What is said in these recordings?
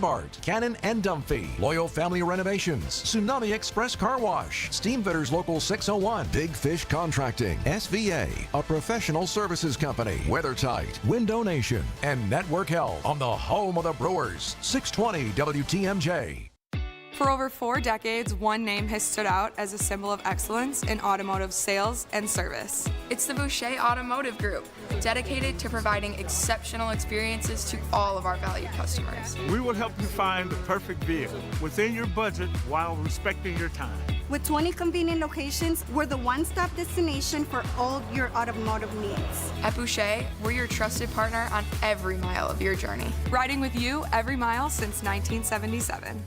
Bart, Cannon and Dumphy, Loyal Family Renovations, Tsunami Express Car Wash, Steamfitters Local 601, Big Fish Contracting, SVA, a professional services company, WeatherTight, Window Nation, and Network Health on the home of the Brewers, 620 WTMJ. For over 4 decades, one name has stood out as a symbol of excellence in automotive sales and service. It's the Boucher Automotive Group, dedicated to providing exceptional experiences to all of our valued customers. We will help you find the perfect vehicle within your budget while respecting your time. With 20 convenient locations, we're the one-stop destination for all your automotive needs. At Boucher, we're your trusted partner on every mile of your journey. Riding with you every mile since 1977.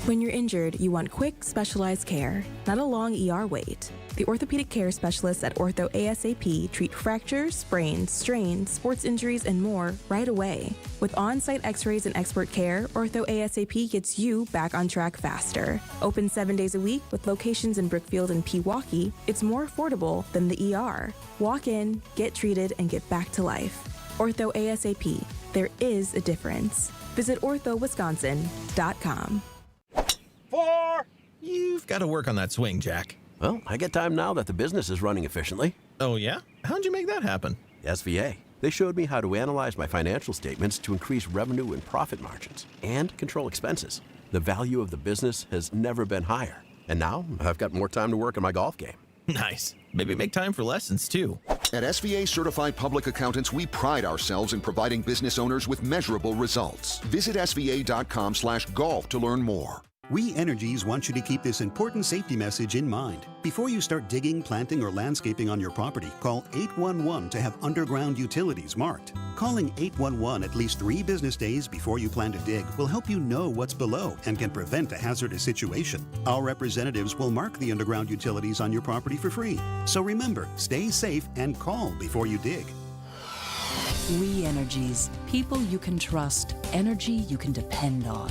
When you're injured, you want quick, specialized care, not a long ER wait. The orthopedic care specialists at Ortho ASAP treat fractures, sprains, strains, sports injuries, and more right away. With on-site x-rays and expert care, Ortho ASAP gets you back on track faster. Open 7 days a week with locations in Brookfield and Pewaukee, it's more affordable than the ER. Walk in, get treated, and get back to life. Ortho ASAP. There is a difference. Visit orthowisconsin.com. 4! You've got to work on that swing, Jack. Well, I get time now that the business is running efficiently. Oh, yeah? How'd you make that happen? SVA. They showed me how to analyze my financial statements to increase revenue and profit margins and control expenses. The value of the business has never been higher. And now I've got more time to work on my golf game. Nice. Maybe make time for lessons, too. At SVA Certified Public Accountants, we pride ourselves in providing business owners with measurable results. Visit sva.com/golf to learn more. We Energies want you to keep this important safety message in mind. Before you start digging, planting, or landscaping on your property, call 811 to have underground utilities marked. Calling 811 at least 3 business days before you plan to dig will help you know what's below and can prevent a hazardous situation. Our representatives will mark the underground utilities on your property for free. So remember, stay safe and call before you dig. We Energies. People you can trust. Energy you can depend on.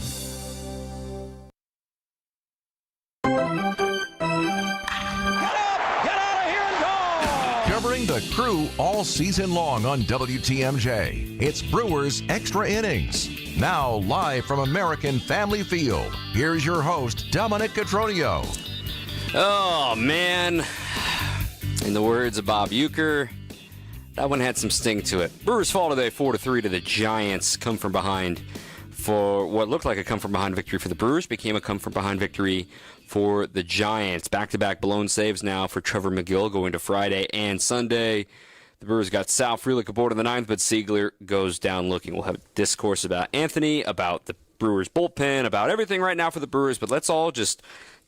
Covering the Crew all season long on WTMJ. It's Brewers Extra Innings. Now live from American Family Field. Here's your host, Dominic Cotroneo. Oh, man. In the words of Bob Uecker, that one had some sting to it. Brewers fall today 4-3 to the Giants. Come from behind for what looked like a come-from-behind victory for the Brewers, became a come-from-behind victory for the Giants. Back-to-back blown saves now for Trevor McGill going to Friday and Sunday. The Brewers got Sal Frelick aboard in the ninth, but Siegler goes down looking. We'll have a discourse about Anthony, about the Brewers bullpen, about everything right now for the Brewers, but let's all just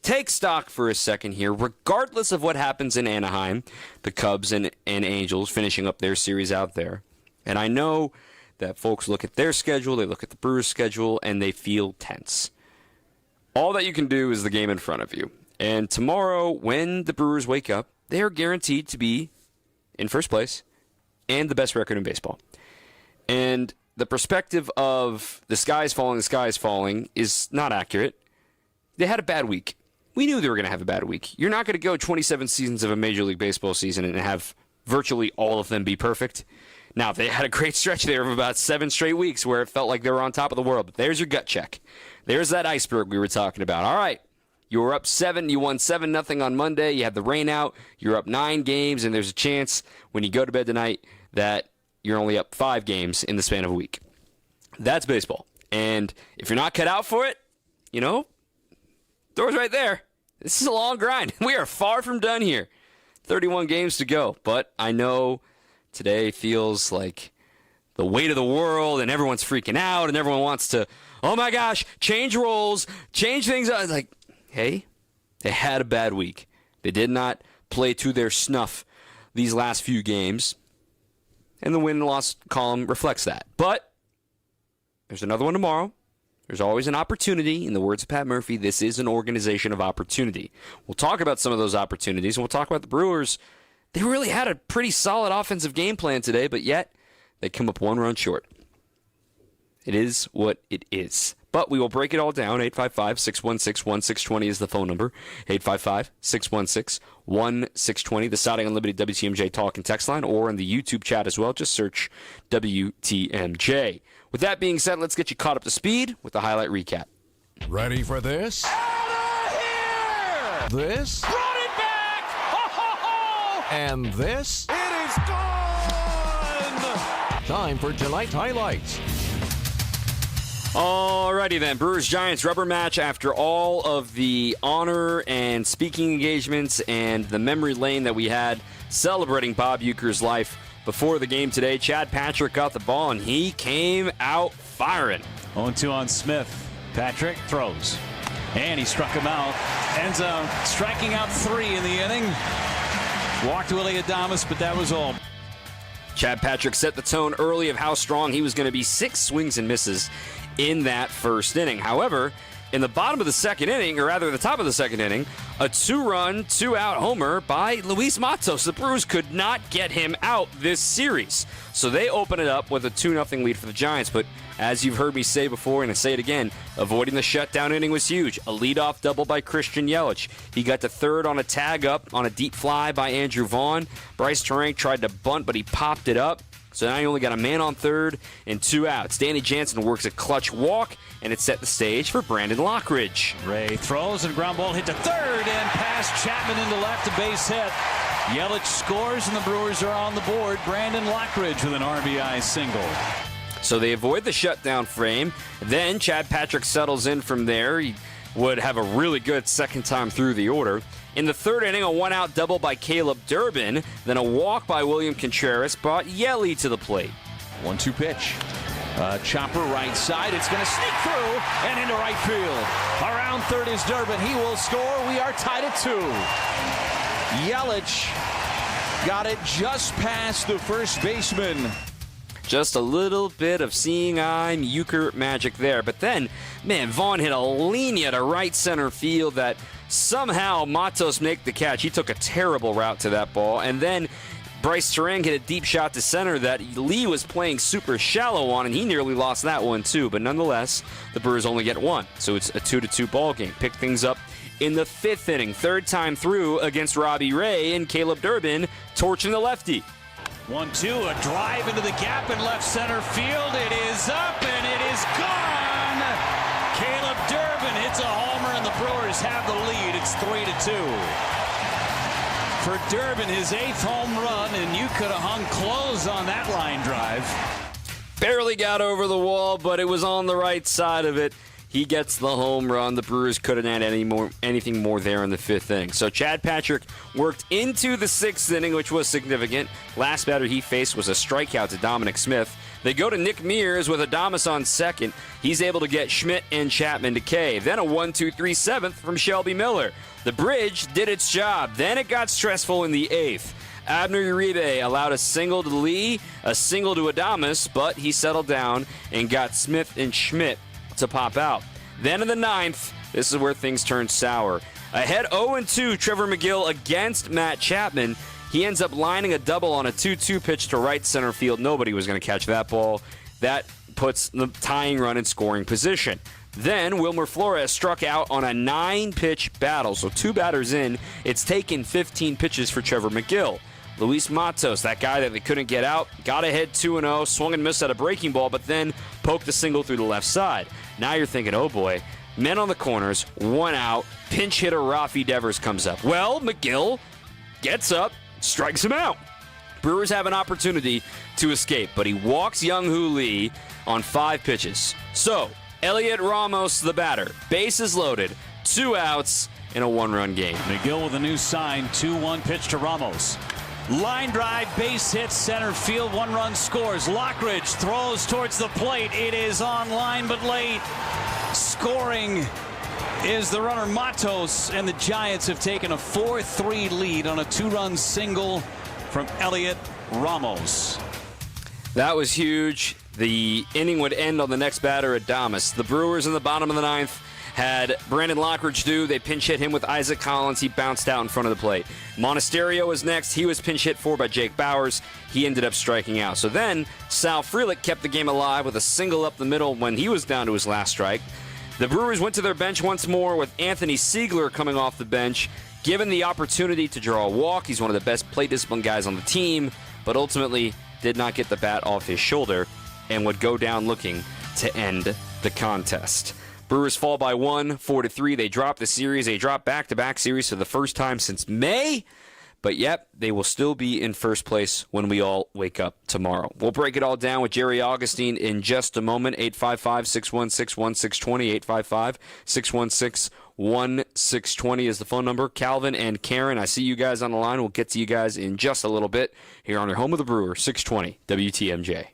take stock for a second here. Regardless of what happens in Anaheim, the Cubs and Angels finishing up their series out there. And I know that folks look at their schedule, they look at the Brewers' schedule, and they feel tense. All that you can do is the game in front of you. And tomorrow, when the Brewers wake up, they are guaranteed to be in first place and the best record in baseball. And the perspective of the sky is falling is not accurate. They had a bad week. We knew they were going to have a bad week. You're not going to go 27 seasons of a Major League Baseball season and have virtually all of them be perfect. Now, they had a great stretch there of about 7 straight weeks where it felt like they were on top of the world. But there's your gut check. There's that iceberg we were talking about. All right, you were up 7. You won 7-0 on Monday. You had the rain out. You're up 9 games, and there's a chance when you go to bed tonight that you're only up 5 games in the span of a week. That's baseball. And if you're not cut out for it, door's right there. This is a long grind. We are far from done here. 31 games to go. But I know today feels like the weight of the world and everyone's freaking out and everyone wants to, oh my gosh, change roles, change things. I was like, hey, they had a bad week. They did not play to their snuff these last few games. And the win and loss column reflects that. But there's another one tomorrow. There's always an opportunity. In the words of Pat Murphy, this is an organization of opportunity. We'll talk about some of those opportunities, and we'll talk about the Brewers. They really had a pretty solid offensive game plan today, but yet they come up 1 run short. It is what it is. But we will break it all down. 855-616-1620 is the phone number. 855-616-1620. The Saturday Unlimited WTMJ talk and text line, or in the YouTube chat as well. Just search WTMJ. With that being said, let's get you caught up to speed with the highlight recap. Ready for this? Out of here! This? Run it back! Ho, ho, ho! And this? It is gone! Time for tonight's highlights. Alrighty then, Brewers-Giants rubber match after all of the honor and speaking engagements and the memory lane that we had celebrating Bob Uecker's life before the game today. Chad Patrick got the ball and he came out firing. 0-2 on Smith. Patrick throws. And he struck him out. Ends up striking out 3 in the inning. Walked Willie Adames, but that was all. Chad Patrick set the tone early of how strong he was going to be. 6 swings and misses in that first inning. However, in the bottom of the second inning, or rather the top of the second inning, a 2-run, 2-out homer by Luis Matos. The Brewers could not get him out this series. So they open it up with a 2-0 lead for the Giants. But as you've heard me say before, and I say it again, avoiding the shutdown inning was huge. A leadoff double by Christian Yelich. He got to third on a tag up on a deep fly by Andrew Vaughn. Bryce Terang tried to bunt, but he popped it up. So now you only got a man on third and 2 outs. Danny Jansen works a clutch walk, and it set the stage for Brandon Lockridge. Ray throws and ground ball hit to third and past Chapman into left, a base hit. Yelich scores and the Brewers are on the board. Brandon Lockridge with an RBI single. So they avoid the shutdown frame. Then Chad Patrick settles in from there. He would have a really good second time through the order. In the third inning, a 1-out double by Caleb Durbin. Then a walk by William Contreras brought Yelly to the plate. 1-2 pitch. Chopper right side. It's going to sneak through and into right field. Around third is Durbin. He will score. We are tied at 2. Yelich got it just past the first baseman. Just a little bit of seeing eye Uecker magic there. But then, man, Vaughn hit a linea to right center field that somehow Matos make the catch. He took a terrible route to that ball. And then Bryce Terang hit a deep shot to center that Lee was playing super shallow on, and he nearly lost that one too. But nonetheless, the Brewers only get 1. So it's a 2-2 ball game. Pick things up in the 5th inning. Third time through against Robbie Ray and Caleb Durbin torching the lefty. 1-2, a drive into the gap in left center field. It is up and it is gone. Caleb Durbin hits a homer and the Brewers have the lead. It's 3-2. For Durbin, his 8th home run, and you could have hung close on that line drive. Barely got over the wall, but it was on the right side of it. He gets the home run. The Brewers couldn't add anything more there in the 5th inning. So Chad Patrick worked into the 6th inning, which was significant. Last batter he faced was a strikeout to Dominic Smith. They go to Nick Mears with Adames on second. He's able to get Schmidt and Chapman to K. Then a 1-2-3 7th from Shelby Miller. The bridge did its job. Then it got stressful in the 8th. Abner Uribe allowed a single to Lee, a single to Adames, but he settled down and got Smith and Schmidt to pop out. Then in the 9th, this is where things turn sour. Ahead 0-2, Trevor McGill against Matt Chapman. He ends up lining a double on a 2-2 pitch to right center field. Nobody was going to catch that ball. That puts the tying run in scoring position. Then Wilmer Flores struck out on a 9-pitch battle. So 2 batters in, it's taken 15 pitches for Trevor McGill. Luis Matos, that guy that they couldn't get out, got ahead 2-0, swung and missed at a breaking ball, but then poked a single through the left side. Now you're thinking, oh boy, men on the corners, 1 out, pinch hitter Rafi Devers comes up. Well, McGill gets up, strikes him out. Brewers have an opportunity to escape, but he walks Young-Hoo Lee on 5 pitches. So, Elliot Ramos, the batter, bases loaded, 2 outs in a 1-run game. McGill with a new sign, 2-1 pitch to Ramos. Line drive, base hit, center field, 1-run scores. Lockridge throws towards the plate. It is on line but late. Scoring is the runner Matos, and the Giants have taken a 4-3 lead on a 2-run single from Elliot Ramos. That was huge. The inning would end on the next batter, Adames. The Brewers in the bottom of the 9th had Brandon Lockridge do. They pinch hit him with Isaac Collins. He bounced out in front of the plate. Monasterio was next. He was pinch hit for by Jake Bowers. He ended up striking out. So then Sal Frelick kept the game alive with a single up the middle when he was down to his last strike. The Brewers went to their bench once more with Anthony Siegler coming off the bench, given the opportunity to draw a walk. He's one of the best plate discipline guys on the team, but ultimately did not get the bat off his shoulder. and would go down looking to end the contest. Brewers fall by 1, 4-3. They drop the series. They drop back-to-back series for the first time since May. But yep, they will still be in first place when we all wake up tomorrow. We'll break it all down with Jerry Augustine in just a moment. 855-616-1620. 855-616-1620 is the phone number. Calvin and Karen, I see you guys on the line. We'll get to you guys in just a little bit here on your home of the Brewer, 620 WTMJ.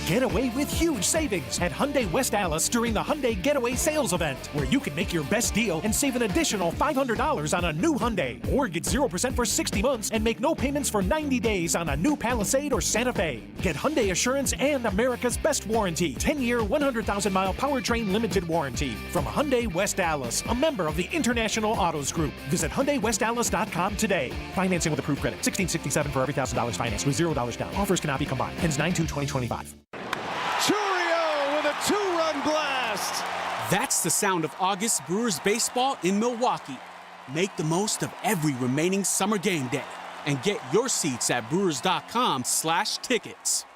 Get away with huge savings at Hyundai West Dallas during the Hyundai Getaway Sales Event, where you can make your best deal and save an additional $500 on a new Hyundai. Or get 0% for 60 months and make no payments for 90 days on a new Palisade or Santa Fe. Get Hyundai Assurance and America's Best Warranty. 10-year, 100,000-mile powertrain limited warranty. From Hyundai West Dallas, a member of the International Autos Group. Visit HyundaiWestDallas.com today. Financing with approved credit. $1,667 for every $1,000 financed with $0 down. Offers cannot be combined. Ends 9/2/2025. Cotroneo with a 2-run blast. That's the sound of August Brewers baseball in Milwaukee. Make the most of every remaining summer game day and get your seats at brewers.com/tickets.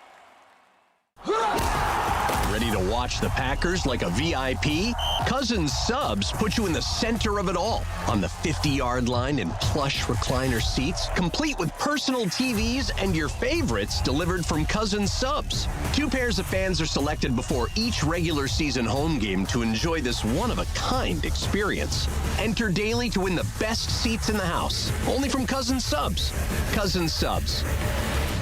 Ready to watch the Packers like a VIP? Cousins Subs put you in the center of it all on the 50-yard line in plush recliner seats, complete with personal TVs and your favorites delivered from Cousins Subs. 2 pairs of fans are selected before each regular season home game to enjoy this one-of-a-kind experience. Enter daily to win the best seats in the house, only from Cousins Subs. Cousins Subs.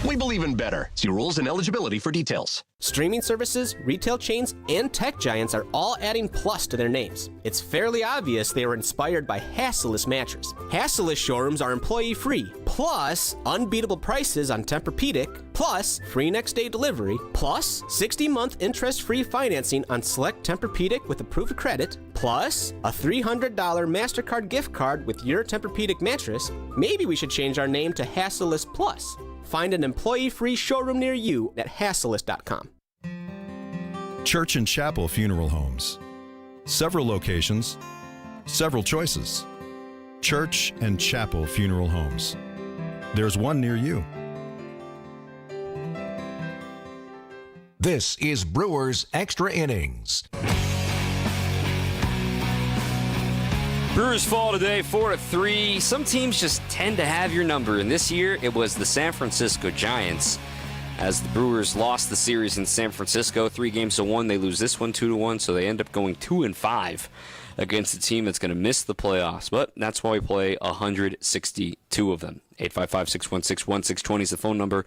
We believe in better. See rules and eligibility for details. Streaming services, retail chains, and tech giants are all adding Plus to their names. It's fairly obvious they were inspired by Hassellus Mattress. Hassellus showrooms are employee-free, plus unbeatable prices on Tempur-Pedic, plus free next-day delivery, plus 60-month interest-free financing on select Tempur-Pedic with approved credit, plus a $300 MasterCard gift card with your Tempur-Pedic mattress. Maybe we should change our name to Hassellus Plus. Find an employee-free showroom near you at Hassellus.com. Church and Chapel Funeral Homes. Several locations, several choices. Church and Chapel Funeral Homes. There's one near you. This is Brewers Extra Innings. Brewers fall today 4-3. Some teams just tend to have your number, and this year it was the San Francisco Giants. As the Brewers lost the series in San Francisco 3-1, they lose this one 2-1, so they end up going 2-5 against a team that's going to miss the playoffs. But that's why we play 162 of them. 855-616-1620 is the phone number.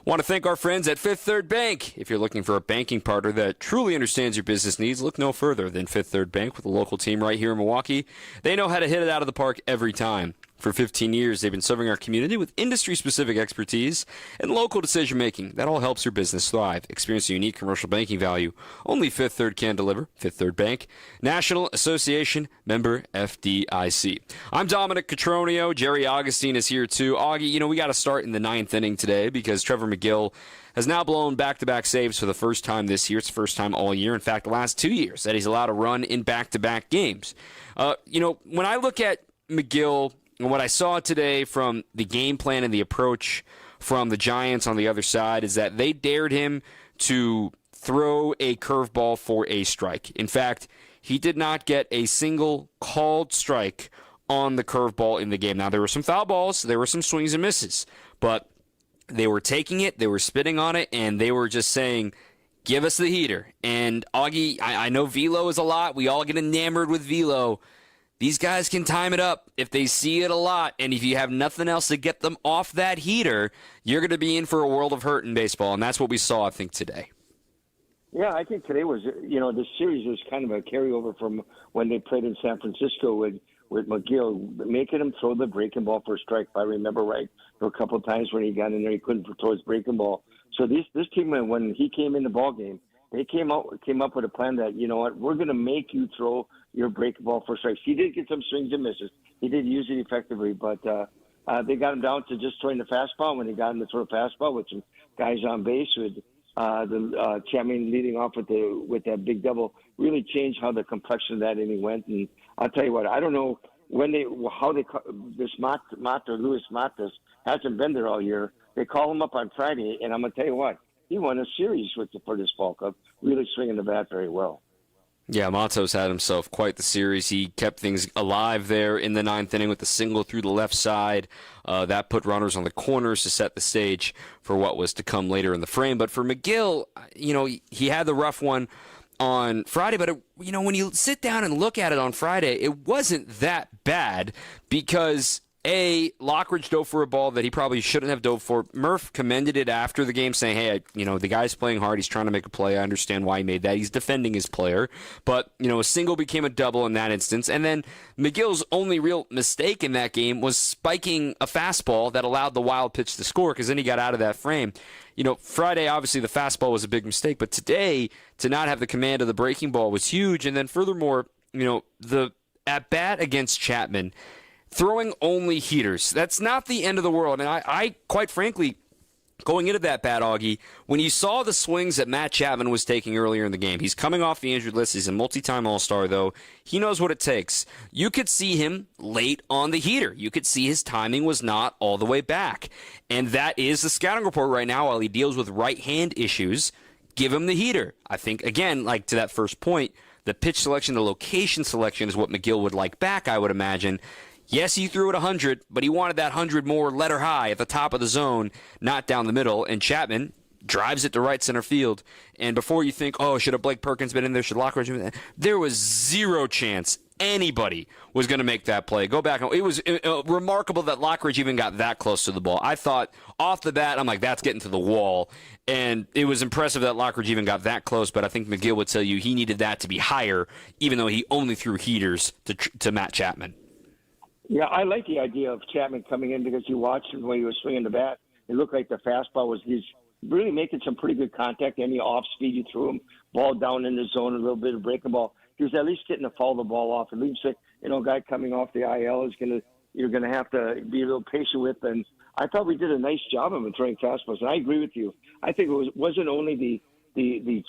Want to thank our friends at Fifth Third Bank. If you're looking for a banking partner that truly understands your business needs, look no further than Fifth Third Bank with a local team right here in Milwaukee. They know how to hit it out of the park every time. For 15 years, they've been serving our community with industry-specific expertise and local decision-making. That all helps your business thrive. Experience a unique commercial banking value only Fifth Third can deliver. Fifth Third Bank, National Association, member FDIC. I'm Dominic Cotroneo. Jerry Augustine is here too. Augie, we got to start in the 9th inning today because Trevor McGill has now blown back-to-back saves for the first time this year. It's the first time all year. In fact, the last 2 years that he's allowed to run in back-to-back games. When I look at McGill and what I saw today from the game plan and the approach from the Giants on the other side is that they dared him to throw a curveball for a strike. In fact, he did not get a single called strike on the curveball in the game. Now, there were some foul balls, there were some swings and misses, but they were taking it, they were spitting on it, and they were just saying, give us the heater. And Augie, I know velo is a lot. We all get enamored with velo. These guys can time it up if they see it a lot, and if you have nothing else to get them off that heater, you're going to be in for a world of hurt in baseball, and that's what we saw, I think, today. Yeah, I think today was, this series was kind of a carryover from when they played in San Francisco with McGill, making him throw the breaking ball for a strike, if I remember right. There were a couple of times when he got in there, he couldn't throw his breaking ball. So this team, when he came in the ball game, they came up with a plan that, we're going to make you throw your breaking ball for strikes. He did get some swings and misses. He did use it effectively, but they got him down to just throwing the fastball. When they got him to throw a fastball with some guys on base, with the Chapman leading off with that big double, really changed how the complexion of that inning went. And I'll tell you what, I don't know this Luis Matas hasn't been there all year. They call him up on Friday, and I'm going to tell you what, he won a series for this ball club, really swinging the bat very well. Yeah, Matos had himself quite the series. He kept things alive there in the ninth inning with the single through the left side. That put runners on the corners to set the stage for what was to come later in the frame. But for McGill, he had the rough one on Friday, but when you sit down and look at it on Friday, it wasn't that bad because Lockridge dove for a ball that he probably shouldn't have dove for. Murph commended it after the game, saying, hey, the guy's playing hard. He's trying to make a play. I understand why he made that. He's defending his player. But, a single became a double in that instance. And then McGill's only real mistake in that game was spiking a fastball that allowed the wild pitch to score, because then he got out of that frame. Friday, obviously, the fastball was a big mistake. But today, to not have the command of the breaking ball was huge. And then furthermore, the at-bat against Chapman, throwing only heaters. That's not the end of the world. And I quite frankly, going into that bat, Augie, when you saw the swings that Matt Chapman was taking earlier in the game, he's coming off the injured list. He's a multi-time All-Star, though. He knows what it takes. You could see him late on the heater. You could see his timing was not all the way back. And that is the scouting report right now while he deals with right-hand issues. Give him the heater. I think, again, like to that first point, the pitch selection, the location selection is what McGill would like back, I would imagine. Yes, he threw it 100, but he wanted that 100 more letter high at the top of the zone, not down the middle. And Chapman drives it to right center field. And before you think, should have Blake Perkins been in there? Should Lockridge been in there? There was zero chance anybody was going to make that play. Go back. It was remarkable that Lockridge even got that close to the ball. I thought off the bat, I'm like, that's getting to the wall. And it was impressive that Lockridge even got that close, but I think McGill would tell you he needed that to be higher, even though he only threw heaters to Matt Chapman. Yeah, I like the idea of Chapman coming in because you watched him when he was swinging the bat. It looked like the fastball he's really making some pretty good contact. Any off speed you threw him, ball down in the zone, a little bit of breaking ball. He was at least getting to foul the ball off. At least, a guy coming off the IL you're gonna have to be a little patient with. And I thought we did a nice job of him throwing fastballs. And I agree with you. I think it wasn't only the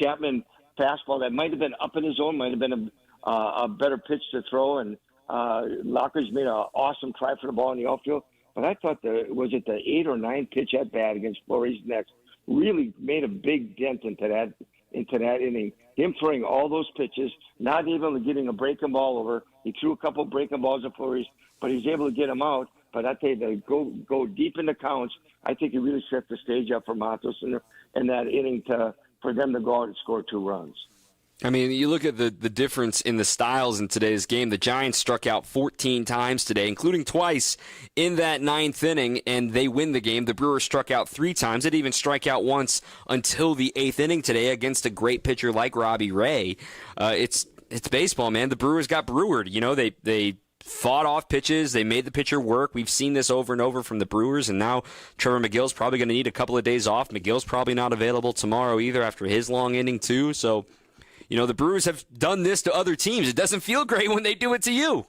Chapman fastball that might have been up in his zone, might have been a better pitch to throw, and Lockridge made an awesome try for the ball in the outfield. But I thought was it the 8 or 9 pitch at bat against Flores next really made a big dent into that inning. Him throwing all those pitches, not even getting a breaking ball over. He threw a couple of breaking balls at Flores, but he's able to get them out. But I tell you, to go deep in the counts, I think he really set the stage up for Matos in that inning for them to go out and score 2 runs. I mean, you look at the difference in the styles in today's game. The Giants struck out 14 times today, including twice in that 9th inning, and they win the game. The Brewers struck out 3 times. They didn't even strike out once until the 8th inning today against a great pitcher like Robbie Ray. It's baseball, man. The Brewers got brewered. They fought off pitches. They made the pitcher work. We've seen this over and over from the Brewers, and now Trevor McGill's probably going to need a couple of days off. McGill's probably not available tomorrow either after his long inning, too. So, the Brewers have done this to other teams. It doesn't feel great when they do it to you.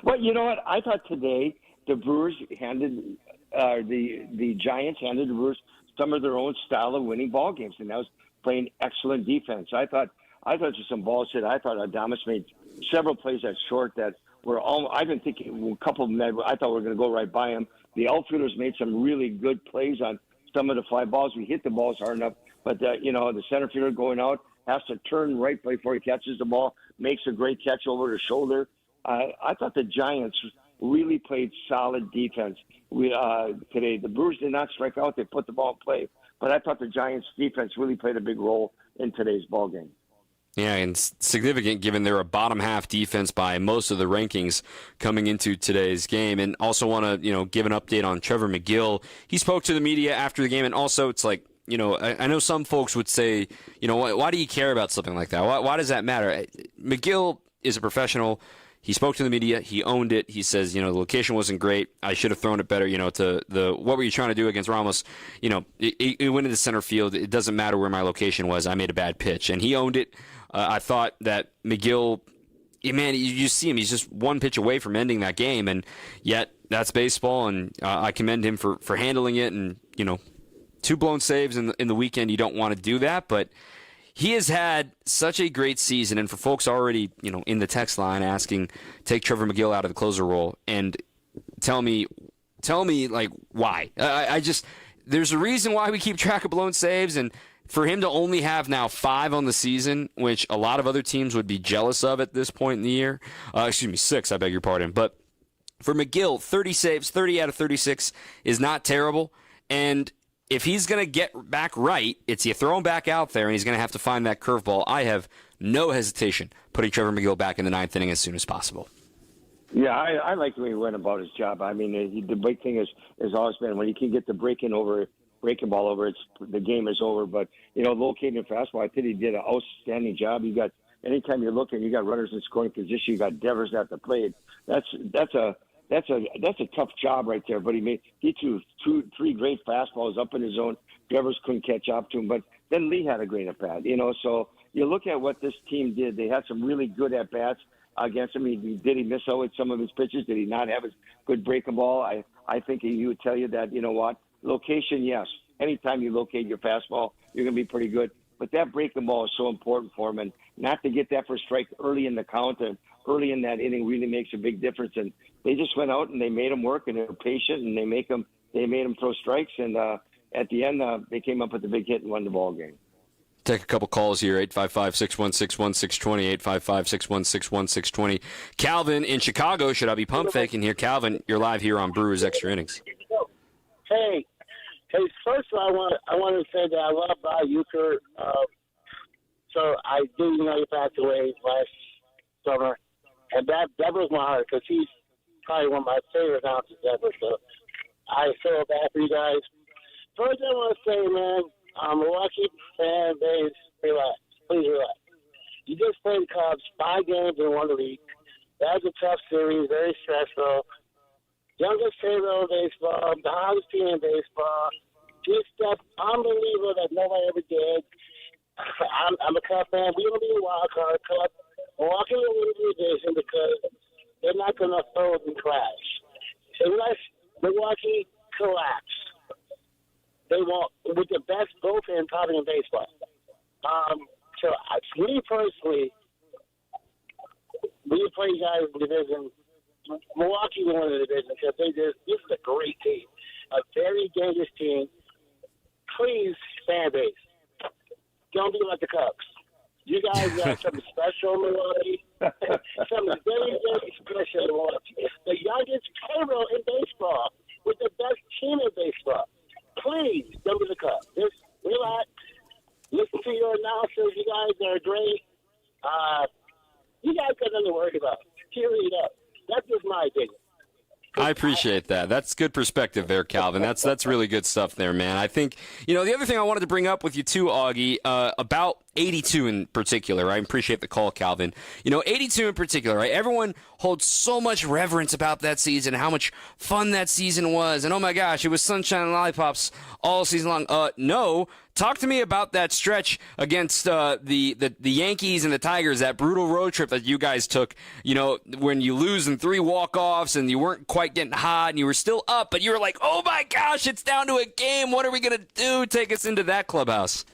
Well, you know what? I thought today the Brewers the Giants handed the Brewers some of their own style of winning ball games, and that was playing excellent defense. I thought just some balls hit. I thought Adames made several plays at short that were all. I've been thinking a couple of them. I thought we were going to go right by him. The outfielders made some really good plays on some of the fly balls. We hit the balls hard enough, but the center fielder going out has to turn right before he catches the ball, makes a great catch over the shoulder. I thought the Giants really played solid defense today. The Brewers did not strike out. They put the ball in play. But I thought the Giants' defense really played a big role in today's ball game. Yeah, and significant given they're a bottom half defense by most of the rankings coming into today's game. And also want to, give an update on Trevor McGill. He spoke to the media after the game, and also it's like, I know some folks would say, why do you care about something like that? Why does that matter? McGill is a professional. He spoke to the media. He owned it. He says, the location wasn't great. I should have thrown it better, what were you trying to do against Ramos? It went into center field. It doesn't matter where my location was. I made a bad pitch. And he owned it. I thought that McGill, man, you see him. He's just one pitch away from ending that game. And yet that's baseball. And I commend him for handling it. And, 2 blown saves in the weekend. You don't want to do that, but he has had such a great season. And for folks already, in the text line asking, take Trevor McGill out of the closer role and tell me like why? there's a reason why we keep track of blown saves, and for him to only have now 5 on the season, which a lot of other teams would be jealous of at this point in the year. 6, I beg your pardon. But for McGill, 30 saves, 30 out of 36 is not terrible. And if he's going to get back right, it's you throw him back out there, and he's going to have to find that curveball. I have no hesitation putting Trevor McGill back in the 9th inning as soon as possible. Yeah, I like the way he went about his job. I mean, the big thing has always been when he can get the breaking ball over, the game is over. But, locating fastball, I think he did an outstanding job. You got, anytime you're looking, you got runners in scoring position, you got Devers at the plate. That's a tough job right there. But he threw 3 great fastballs up in his zone. Devers couldn't catch up to him. But then Lee had a great at-bat, So you look at what this team did. They had some really good at-bats against him. Did he miss out with some of his pitches? Did he not have a good breaking ball? I think he would tell you that, location, yes. Anytime you locate your fastball, you're going to be pretty good. But that breaking ball is so important for him. And not to get that first strike early in the count and early in that inning really makes a big difference. And they just went out and they made him work, and they were patient, and they made him throw strikes. And at the end, they came up with the big hit and won the ball game. Take a couple calls here, 855-616-1620, 855-616-1620. Calvin in Chicago, should I be pump faking here? Calvin, you're live here on Brewers Extra Innings. Hey, first of all, I want to say that I love Bob Uecker. So I do he passed away last summer, and that broke my heart because he's probably one of my favorite announcers ever. So I feel bad for you guys. First, I want to say, man, Milwaukee fan base, relax. Please relax. You just played the Cubs 5 games in 1 week. That was a tough series, very stressful. Youngest favorite in baseball, the hottest team in baseball. Just stuff unbelievable that nobody ever did. I'm a Cubs fan. We don't need a wild card cup. Milwaukee will win the division because they're not going to fold and crash. Unless Milwaukee collapse. They won't, with the best bullpen probably in baseball. So, me personally, we play guys in the division. Milwaukee will win the division because this is a great team, a very dangerous team. Please, fan base, don't be like the Cubs. You guys got something special in Milwaukee. Something very, very special in Milwaukee. The youngest payroll in baseball with the best team in baseball. Please, don't be the Cubs. Just relax. Listen to your announcers. You guys are great. You guys got nothing to worry about. Cheer it up. That's just my opinion. I appreciate that. That's good perspective there, Calvin. That's really good stuff there, man. I think, the other thing I wanted to bring up with you too, Augie, about 82 in particular, right? I appreciate the call, Calvin. 82 in particular, right? Everyone holds so much reverence about that season, how much fun that season was, and oh my gosh, it was sunshine and lollipops all season long. No. Talk to me about that stretch against the Yankees and the Tigers, that brutal road trip that you guys took, when you lose in 3 walk-offs and you weren't quite getting hot and you were still up, but you were like, oh my gosh, it's down to a game. What are we going to do? Take us into that clubhouse.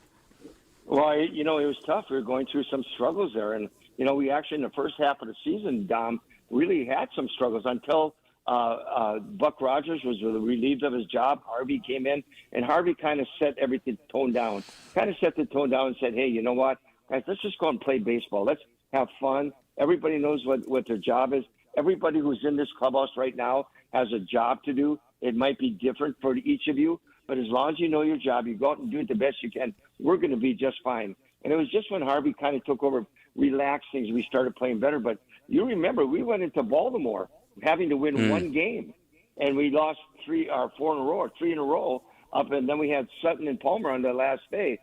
Well, it was tough. We were going through some struggles there. And, we actually, in the first half of the season, Dom, really had some struggles until Buck Rogers was relieved of his job. Harvey came in, and Harvey kind of set everything tone down. And said, hey, you know what, guys, let's just go and play baseball. Let's have fun. Everybody knows what their job is. Everybody who's in this clubhouse right now has a job to do. It might be different for each of you, but as long as you know your job, you go out and do it the best you can. We're going to be just fine. And it was just when Harvey kind of took over, relaxed things, we started playing better. But you remember, we went into Baltimore having to win 1 game, and we lost 3 or 4 in a row, or 3 in a row up, and then we had Sutton and Palmer on the last day.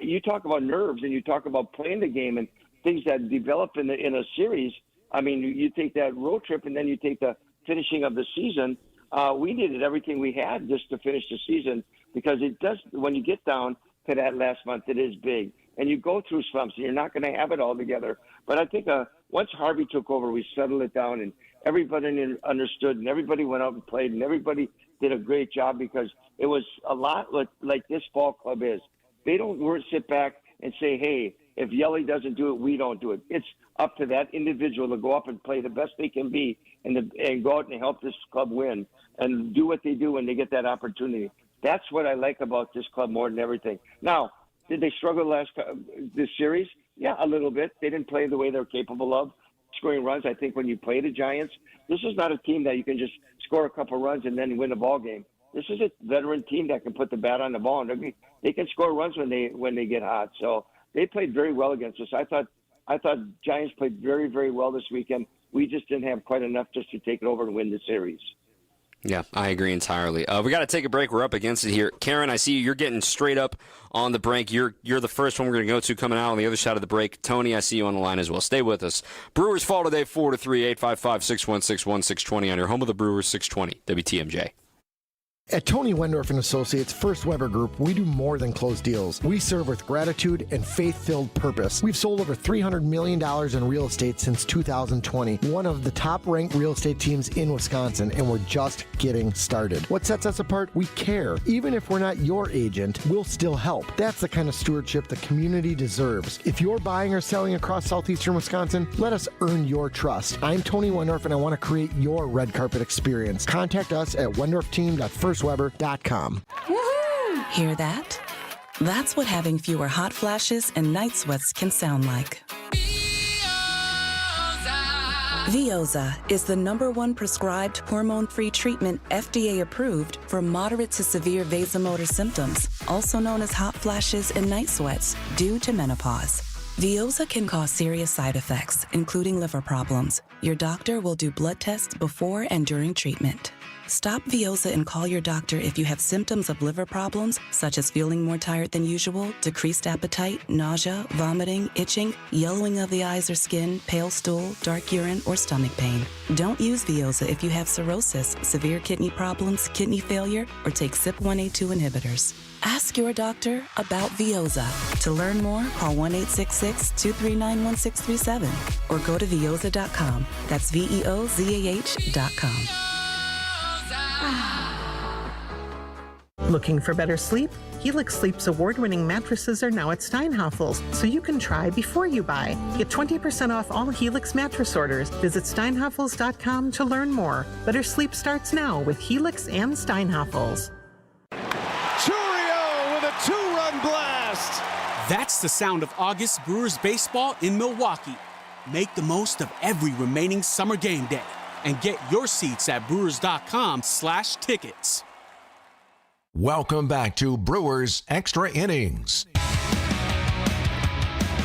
You talk about nerves, and you talk about playing the game and things that develop in a series. I mean, you take that road trip, and then you take the finishing of the season. We needed everything we had just to finish the season, because it does. When you get down to that last month, it is big, and you go through slumps, and you're not going to have it all together. But I think once Harvey took over, we settled it down, and everybody understood, and everybody went out and played, and everybody did a great job, because it was a lot like this ball club is. They don't sit back and say, hey, if Yelly doesn't do it, we don't do it. It's up to that individual to go up and play the best they can be and go out and help this club win and do what they do when they get that opportunity. That's what I like about this club more than everything. Now, did they struggle this series? Yeah, a little bit. They didn't play the way they're capable of scoring runs. I think when you play the Giants, this is not a team that you can just score a couple runs and then win a ball game. This is a veteran team that can put the bat on the ball, and they can score runs when they get hot. So they played very well against us. I thought Giants played very, very well this weekend. We just didn't have quite enough just to take it over and win the series. Yeah, I agree entirely. We got to take a break. We're up against it here. Karen, I see you're getting straight up on the break. You're the first one we're going to go to coming out on the other side of the break. Tony, I see you on the line as well. Stay with us. Brewers fall today 4-3, 855-616-1620 on your home of the Brewers, 620 WTMJ. At Tony Wendorf & Associates First Weber Group, we do more than close deals. We serve with gratitude and faith-filled purpose. We've sold over $300 million in real estate since 2020, one of the top-ranked real estate teams in Wisconsin, and we're just getting started. What sets us apart? We care. Even if we're not your agent, we'll still help. That's the kind of stewardship the community deserves. If you're buying or selling across southeastern Wisconsin, let us earn your trust. I'm Tony Wendorf, and I want to create your red carpet experience. Contact us at wendorfteam.firstweber.com. Woohoo! Hear that? That's what having fewer hot flashes and night sweats can sound like. Veoza is the #1 prescribed hormone-free treatment FDA approved for moderate to severe vasomotor symptoms, also known as hot flashes and night sweats, due to menopause. Veoza can cause serious side effects, including liver problems. Your doctor will do blood tests before and during treatment. Stop Veoza and call your doctor if you have symptoms of liver problems, such as feeling more tired than usual, decreased appetite, nausea, vomiting, itching, yellowing of the eyes or skin, pale stool, dark urine, or stomach pain. Don't use Veoza if you have cirrhosis, severe kidney problems, kidney failure, or take CYP1A2 inhibitors. Ask your doctor about Veoza. To learn more, call 1-866-239-1637 or go to veoza.com. That's VEOZAH.com. Looking for better sleep? Helix Sleep's award-winning mattresses are now at Steinhafels, so you can try before you buy. Get 20% off all Helix mattress orders. Visit steinhafels.com to learn more. Better sleep starts now with Helix and Steinhafels. Cotroneo with a 2-run blast. That's the sound of August Brewers baseball in Milwaukee. Make the most of every remaining summer game day and get your seats at brewers.com/tickets. Welcome back to Brewers Extra Innings.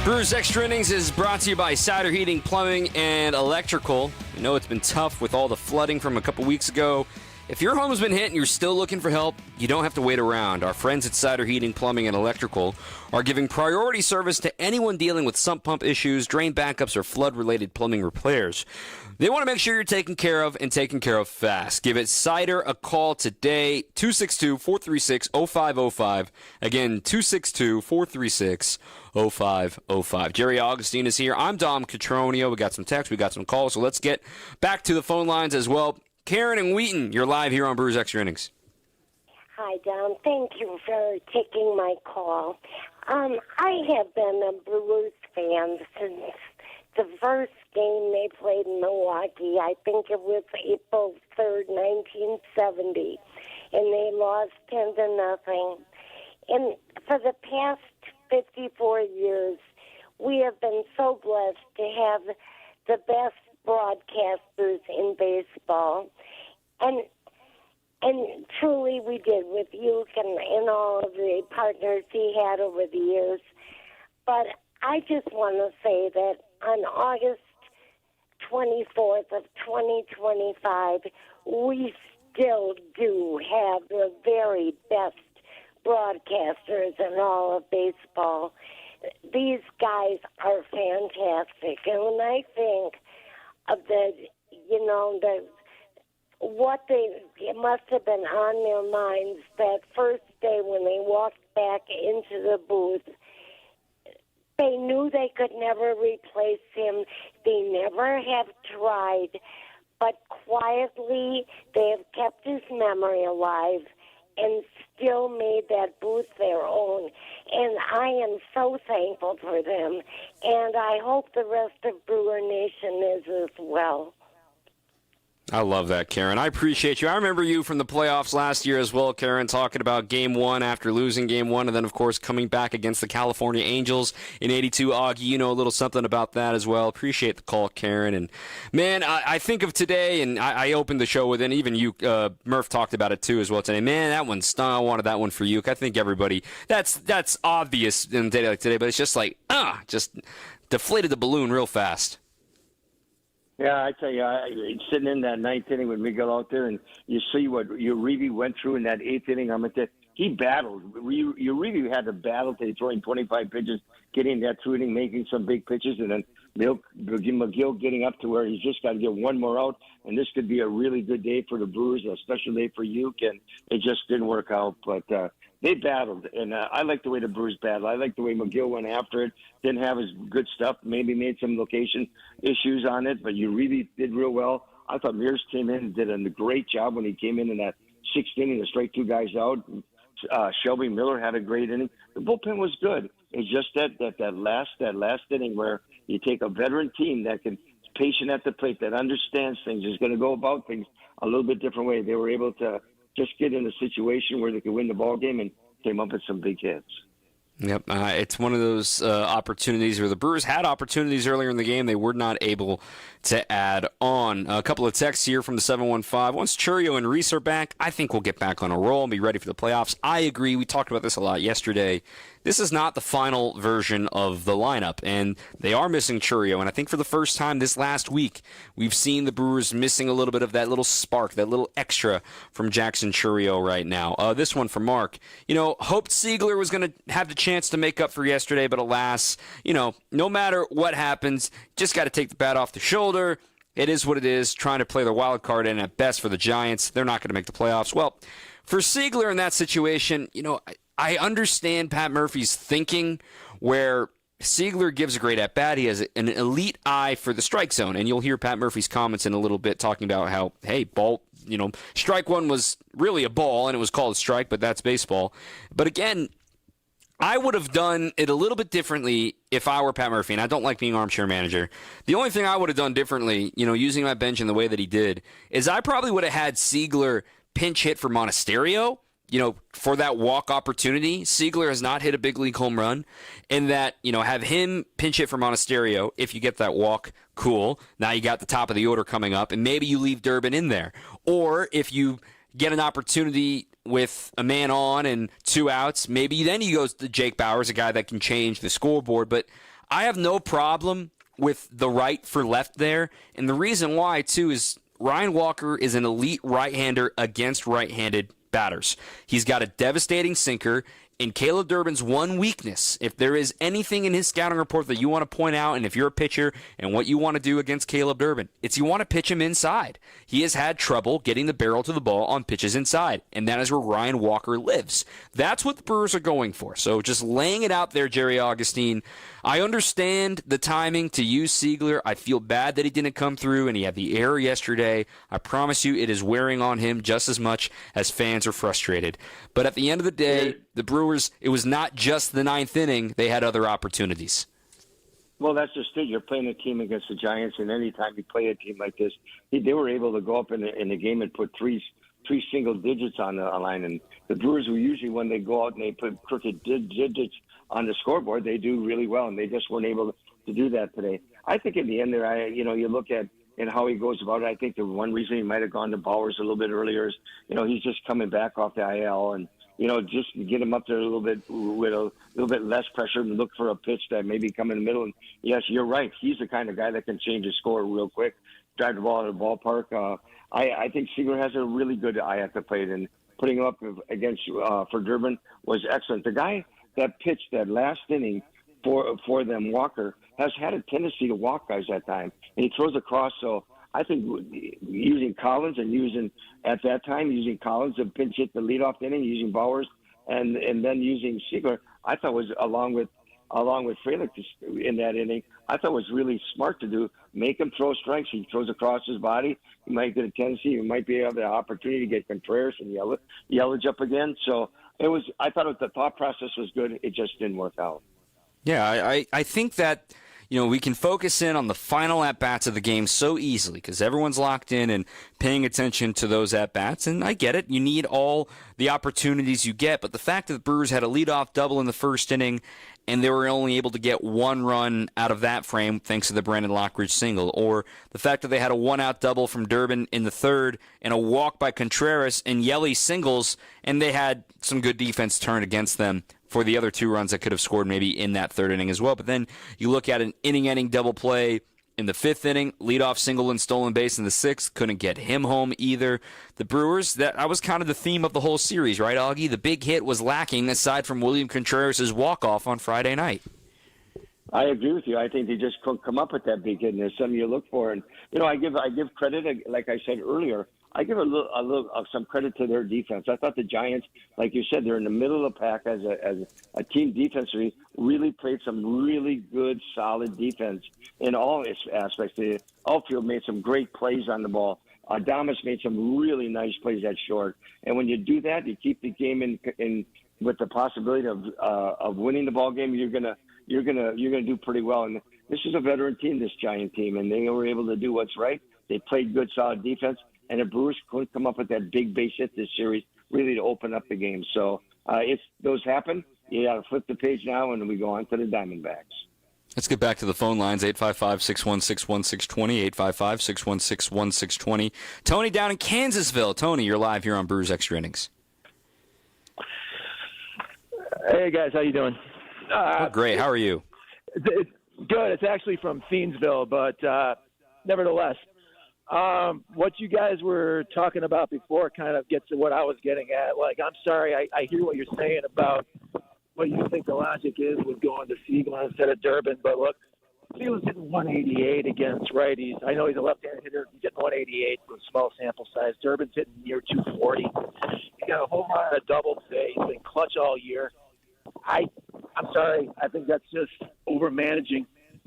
Brewers Extra Innings is brought to you by Cider Heating, Plumbing, and Electrical. I know it's been tough with all the flooding from a couple weeks ago. If your home's been hit and you're still looking for help, you don't have to wait around. Our friends at Cider Heating, Plumbing, and Electrical are giving priority service to anyone dealing with sump pump issues, drain backups, or flood-related plumbing repairs. They want to make sure you're taken care of and taken care of fast. Give it Cider a call today, 262-436-0505. Again, 262-436-0505. Jerry Augustine is here. I'm Dom Cotroneo. We got some texts, we got some calls, so let's get back to the phone lines as well. Karen and Wheaton, you're live here on Brewers Extra Innings. Hi, Dom. Thank you for taking my call. I have been a Brewers fan since the first game they played in Milwaukee. I think it was April 3rd, 1970, and they lost 10-0. And for the past 54 years, we have been so blessed to have the best broadcasters in baseball, and truly we did with you and all of the partners he had over the years. But I just want to say that on August 24th of 2025, we still do have the very best broadcasters in all of baseball. These guys are fantastic, and when I think of it must have been on their minds that first day when they walked back into the booth. They knew they could never replace him. They never have tried, but quietly they have kept his memory alive and still made that booth their own. And I am so thankful for them, and I hope the rest of Brewer Nation is as well. I love that, Karen. I appreciate you. I remember you from the playoffs last year as well, Karen, talking about Game 1 after losing Game 1, and then, of course, coming back against the California Angels in 82. Augie, you know a little something about that as well. Appreciate the call, Karen. And, man, I think of today, and I opened the show with, and even you, Murph, talked about it too as well today. Man, that one stung. I wanted that one for you. I think everybody, that's obvious in a day like today, but it's just like, just deflated the balloon real fast. Yeah, I tell you, sitting in that ninth inning with Miguel out there, and you see what Uribe went through in that eighth inning. He battled. Uribe had to battle to throwing 25 pitches, getting that through inning, making some big pitches, and then McGill getting up to where he's just got to get one more out, and this could be a really good day for the Brewers, a special day for Uke, and it just didn't work out. But they battled, and I like the way the Brewers battled. I like the way McGill went after it. Didn't have his good stuff. Maybe made some location issues on it, but you really did real well. I thought Mears came in and did a great job when he came in that sixth inning to strike two guys out. Shelby Miller had a great inning. The bullpen was good. It's just that last inning where you take a veteran team that can patient at the plate, that understands things, is going to go about things a little bit different way. They were able to just get in a situation where they could win the ball game and came up with some big hits. Yep, it's one of those opportunities where the Brewers had opportunities earlier in the game. They were not able to add on. A couple of texts here from the 715. Once Churio and Reese are back, I think we'll get back on a roll and be ready for the playoffs. I agree. We talked about this a lot yesterday. This is not the final version of the lineup, and they are missing Churio. And I think for the first time this last week, we've seen the Brewers missing a little bit of that little spark, that little extra from Jackson Churio right now. This one from Mark. Hoped Siegler was going to have the chance to make up for yesterday, but alas, no matter what happens, just got to take the bat off the shoulder. It is what it is, trying to play the wild card, and at best for the Giants, they're not going to make the playoffs. Well, for Siegler in that situation, I understand Pat Murphy's thinking where Siegler gives a great at-bat. He has an elite eye for the strike zone, and you'll hear Pat Murphy's comments in a little bit talking about how, hey, ball, strike one was really a ball, and it was called a strike, but that's baseball. But again, I would have done it a little bit differently if I were Pat Murphy, and I don't like being armchair manager. The only thing I would have done differently, using my bench in the way that he did, is I probably would have had Siegler pinch hit for Monasterio, for that walk opportunity. Siegler has not hit a big league home run, and that, have him pinch hit for Monasterio. If you get that walk, cool. Now you got the top of the order coming up, and maybe you leave Durbin in there. Or if you get an opportunity with a man on and 2 outs, maybe then he goes to Jake Bauers, a guy that can change the scoreboard. But I have no problem with the right for left there, and the reason why, too, is Ryan Walker is an elite right-hander against right-handed batters. He's got a devastating sinker. In Caleb Durbin's one weakness, if there is anything in his scouting report that you want to point out, and if you're a pitcher and what you want to do against Caleb Durbin, it's you want to pitch him inside. He has had trouble getting the barrel to the ball on pitches inside, and that is where Ryan Walker lives. That's what the Brewers are going for. So just laying it out there, Jerry Augustine. I understand the timing to use Siegler. I feel bad that he didn't come through, and he had the error yesterday. I promise you it is wearing on him just as much as fans are frustrated. But at the end of the day, the Brewers, it was not just the ninth inning. They had other opportunities. Well, that's just it. You're playing a team against the Giants, and anytime you play a team like this, they were able to go up in the game and put three single digits on the line. And the Brewers were usually, when they go out and they put crooked digits on the scoreboard, they do really well, and they just weren't able to do that today. I think in the end there, you look at and how he goes about it. I think the one reason he might have gone to Bauers a little bit earlier is, he's just coming back off the IL, and just get him up there a little bit with a little bit less pressure and look for a pitch that maybe come in the middle. And yes, you're right. He's the kind of guy that can change his score real quick, drive the ball out of the ballpark. I think Siegler has a really good eye at the plate, and putting him up against for Durbin was excellent. The guy that pitched that last inning for them, Walker, has had a tendency to walk guys that time, and he throws across. So I think using Collins and using Collins to pinch hit the leadoff inning, using Bauers, and then using Siegler, I thought was along with Frelick in that inning, I thought was really smart to do. Make him throw strikes. He throws across his body. He might get a tendency. He might be able the opportunity to get Contreras and Yelich up again. So I thought the thought process was good. It just didn't work out. Yeah, I think that we can focus in on the final at-bats of the game so easily because everyone's locked in and paying attention to those at-bats, and I get it. You need all the opportunities you get, but the fact that the Brewers had a leadoff double in the first inning and they were only able to get one run out of that frame thanks to the Brandon Lockridge single, or the fact that they had a one-out double from Durbin in the third and a walk by Contreras and Yelly singles, and they had some good defense turned against them for the other 2 runs that could have scored maybe in that third inning as well. But then you look at an inning-ending double play in the 5th inning, leadoff single and stolen base in the 6th, couldn't get him home either. The Brewers, that was kind of the theme of the whole series, right, Augie? The big hit was lacking aside from William Contreras' walk-off on Friday night. I agree with you. I think they just couldn't come up with that big hit, and there's something you look for. And I give credit, like I said earlier. I give some credit to their defense. I thought the Giants, like you said, they're in the middle of the pack as a team defensively, really played some really good, solid defense in all its aspects. The outfield made some great plays on the ball. Adames made some really nice plays at short. And when you do that, you keep the game in with the possibility of winning the ball game. You're gonna do pretty well. And this is a veteran team, this Giant team, and they were able to do what's right. They played good, solid defense. And the Brewers couldn't come up with that big base hit this series really to open up the game. So if those happen, you got to flip the page now, and we go on to the Diamondbacks. Let's get back to the phone lines, 855-616-1620, 855-616-1620. Tony down in Kansasville. Tony, you're live here on Brewers Extra Innings. Hey, guys. How you doing? Great. How are you? It's good. It's actually from Thiensville, but nevertheless. What you guys were talking about before kind of gets to what I was getting at. Like, I'm sorry, I hear what you're saying about what you think the logic is with going to Siegler instead of Durbin. But look, Siegler's hitting 188 against righties. I know he's a left-handed hitter. He's hitting 188 with a small sample size. Durbin's hitting near 240. He got a home run and a double today. He's been clutch all year. I'm sorry. I think that's just over-managing.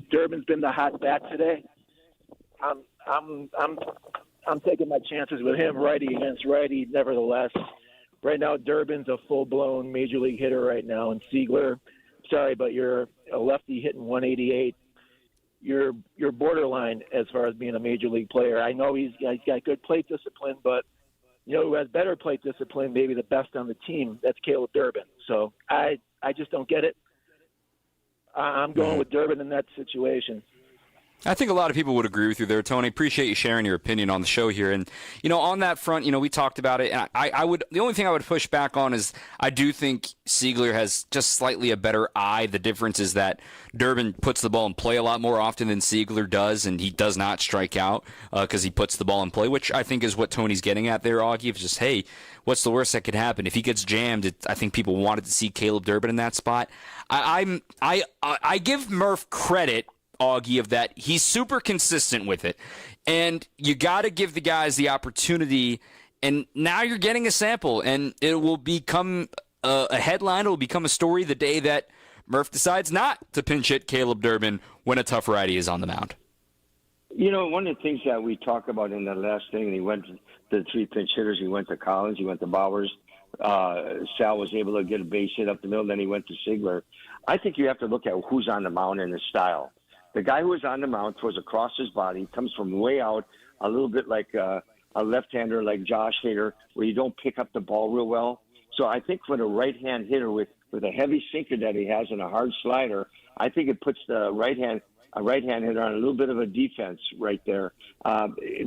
Durbin's been the hot bat today. I'm taking my chances with him, righty against righty. Nevertheless, right now Durbin's a full-blown major league hitter right now, and Siegler, sorry, but you're a lefty hitting 188. You're borderline as far as being a major league player. I know he's got good plate discipline, but who has better plate discipline, maybe the best on the team? That's Caleb Durbin. So I just don't get it. I'm going with Durbin in that situation. I think a lot of people would agree with you there, Tony. Appreciate you sharing your opinion on the show here. And, on that front, we talked about it. And the only thing I would push back on is I do think Siegler has just slightly a better eye. The difference is that Durbin puts the ball in play a lot more often than Siegler does, and he does not strike out because he puts the ball in play, which I think is what Tony's getting at there, Augie. It's just, hey, what's the worst that could happen? If he gets jammed, I think people wanted to see Caleb Durbin in that spot. I give Murph credit, Augie, of that. He's super consistent with it. And you got to give the guys the opportunity. And now you're getting a sample, and it will become a headline. It will become a story the day that Murph decides not to pinch hit Caleb Durbin when a tough righty is on the mound. One of the things that we talked about in the last thing, he went to the 3 pinch hitters. He went to Collins. He went to Bowers. Sal was able to get a base hit up the middle. Then he went to Siegler. I think you have to look at who's on the mound and his style. The guy who was on the mound throws across his body, comes from way out, a little bit like a left-hander like Josh Hader, where you don't pick up the ball real well. So I think for the right-hand hitter with a heavy sinker that he has and a hard slider, I think it puts the right-hand hitter on a little bit of a defense right there.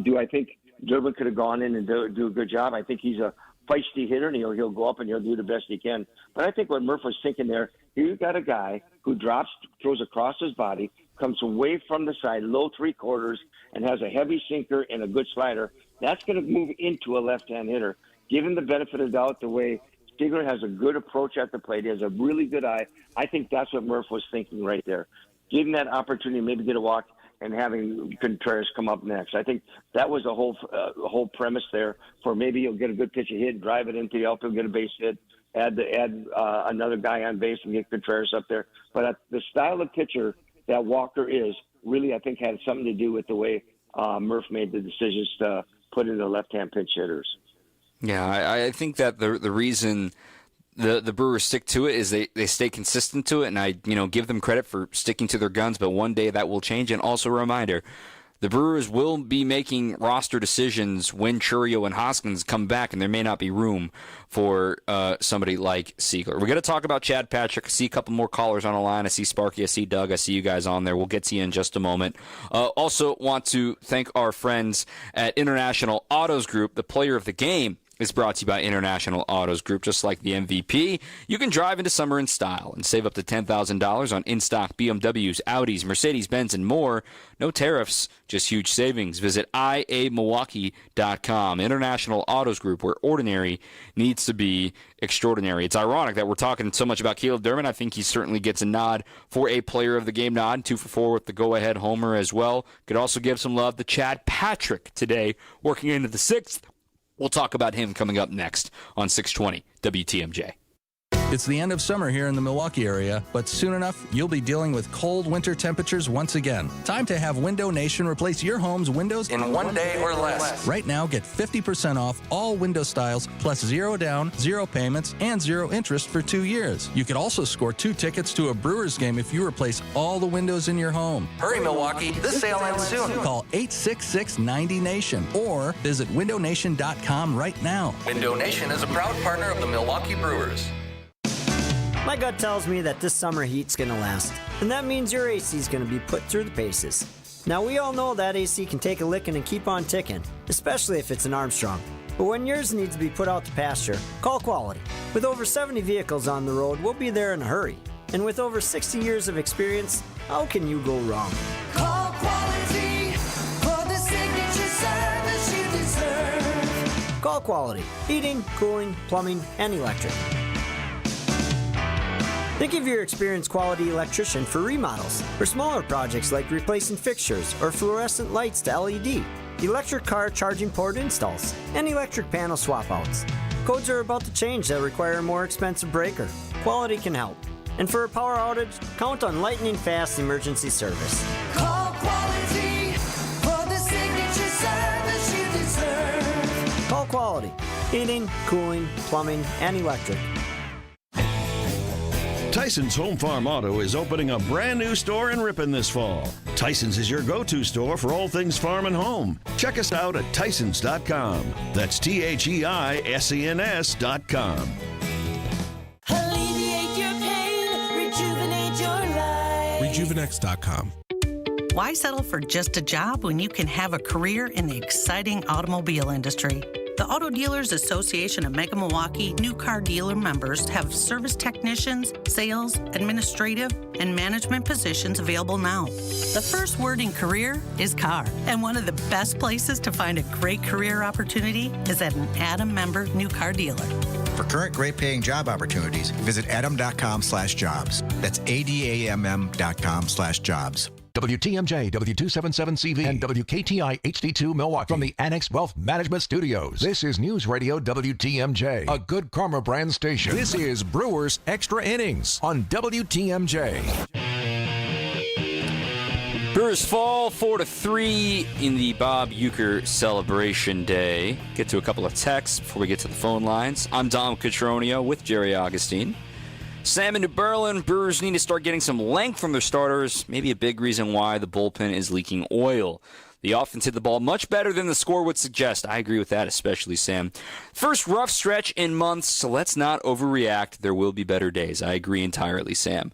Do I think Durbin could have gone in and do a good job? I think he's a feisty hitter, and he'll go up and he'll do the best he can. But I think what Murph was thinking there, you got a guy who throws across his body, comes away from the side, low 3/4, and has a heavy sinker and a good slider. That's going to move into a left-hand hitter. Give him the benefit of the doubt the way Siegler has a good approach at the plate. He has a really good eye. I think that's what Murph was thinking right there. Give him that opportunity, maybe get a walk, and having Contreras come up next. I think that was the whole premise there for maybe you'll get a good pitch, a hit, drive it into the outfield, get a base hit, add another guy on base and get Contreras up there. But the style of pitcher that Walker is really, I think, had something to do with the way Murph made the decisions to put in the left-hand pitch hitters. Yeah, I think that the reason the Brewers stick to it is they stay consistent to it, and I give them credit for sticking to their guns, but one day that will change. And also a reminder, the Brewers will be making roster decisions when Chourio and Hoskins come back, and there may not be room for somebody like Siegler. We're going to talk about Chad Patrick. I see a couple more callers on the line. I see Sparky. I see Doug. I see you guys on there. We'll get to you in just a moment. Also want to thank our friends at International Autos Group. The player of the game is brought to you by International Autos Group. Just like the MVP, you can drive into summer in style and save up to $10,000 on in-stock BMWs, Audis, Mercedes-Benz, and more. No tariffs, just huge savings. Visit iamilwaukee.com. International Autos Group, where ordinary needs to be extraordinary. It's ironic that we're talking so much about Caleb Durman. I think he certainly gets a nod for a player of the game nod. 2 for 4 with the go-ahead homer as well. Could also give some love to Chad Patrick today, working into the 6th. We'll talk about him coming up next on 620 WTMJ. It's the end of summer here in the Milwaukee area, but soon enough, you'll be dealing with cold winter temperatures once again. Time to have Window Nation replace your home's windows in 1 day or less. Right now, get 50% off all window styles, plus 0 down, 0 payments, and 0 interest for 2 years. You could also score 2 tickets to a Brewers game if you replace all the windows in your home. Hurry, Milwaukee. This sale ends soon. Call 866-90-NATION or visit windownation.com right now. Window Nation is a proud partner of the Milwaukee Brewers. My gut tells me that this summer heat's going to last, and that means your AC is going to be put through the paces. Now, we all know that AC can take a licking and keep on ticking, especially if it's an Armstrong. But when yours needs to be put out to pasture, call Quality. With over 70 vehicles on the road, we'll be there in a hurry. And with over 60 years of experience, how can you go wrong? Call Quality for the signature service you deserve. Call Quality. Heating, cooling, plumbing, and electric. Think of your experienced quality electrician for remodels or smaller projects like replacing fixtures or fluorescent lights to LED, electric car charging port installs, and electric panel swap outs. Codes are about to change that require a more expensive breaker. Quality can help. And for a power outage, count on lightning fast emergency service. Call Quality for the signature service you deserve. Call Quality. Heating, cooling, plumbing, and electric. Tyson's Home Farm Auto is opening a brand new store in Ripon this fall. Tyson's is your go-to store for all things farm and home. Check us out at Tysons.com. That's THEISENS.com. Alleviate your pain, rejuvenate your life. Rejuvenex.com. Why settle for just a job when you can have a career in the exciting automobile industry? The Auto Dealers Association of Mega Milwaukee new car dealer members have service technicians, sales, administrative, and management positions available now. The first word in career is car, and one of the best places to find a great career opportunity is at an Adam member new car dealer. For current great-paying job opportunities, visit adam.com/jobs. That's ADAMM.com/jobs. WTMJ, W277CV, and WKTI HD2 Milwaukee from the Annex Wealth Management Studios. This is News Radio WTMJ, a good karma brand station. This is Brewers Extra Innings on WTMJ. Brewers fall 4-3 in the Bob Uecker celebration day. Get to a couple of texts before we get to the phone lines. I'm Dom Cotroneo with Jerry Augustine. Sam in New Berlin, Brewers need to start getting some length from their starters. Maybe a big reason why the bullpen is leaking oil. The offense hit the ball much better than the score would suggest. I agree with that, especially Sam. First rough stretch in months, so let's not overreact. There will be better days. I agree entirely, Sam.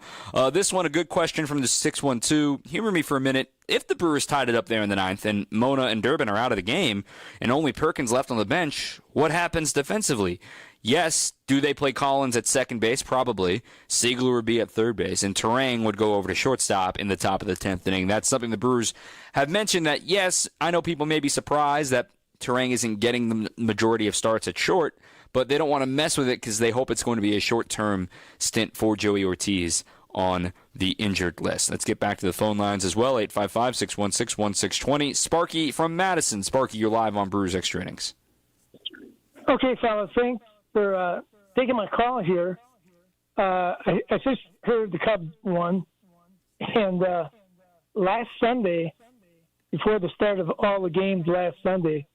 This one, a good question from the 612. Humor me for a minute. If the Brewers tied it up there in the 9th and Mona and Durbin are out of the game and only Perkins left on the bench, what happens defensively? Yes, do they play Collins at second base? Probably. Siegler would be at third base, and Terang would go over to shortstop in the top of the 10th inning. That's something the Brewers have mentioned that, yes, I know people may be surprised that Terang isn't getting the majority of starts at short, but they don't want to mess with it because they hope it's going to be a short-term stint for Joey Ortiz on the injured list. Let's get back to the phone lines as well, 855-616-1620. Sparky from Madison. Sparky, you're live on Brewers Extra Innings. Okay, fellas, thanks for taking my call here. I just heard the Cubs won, and last Sunday, before the start of all the games last Sunday,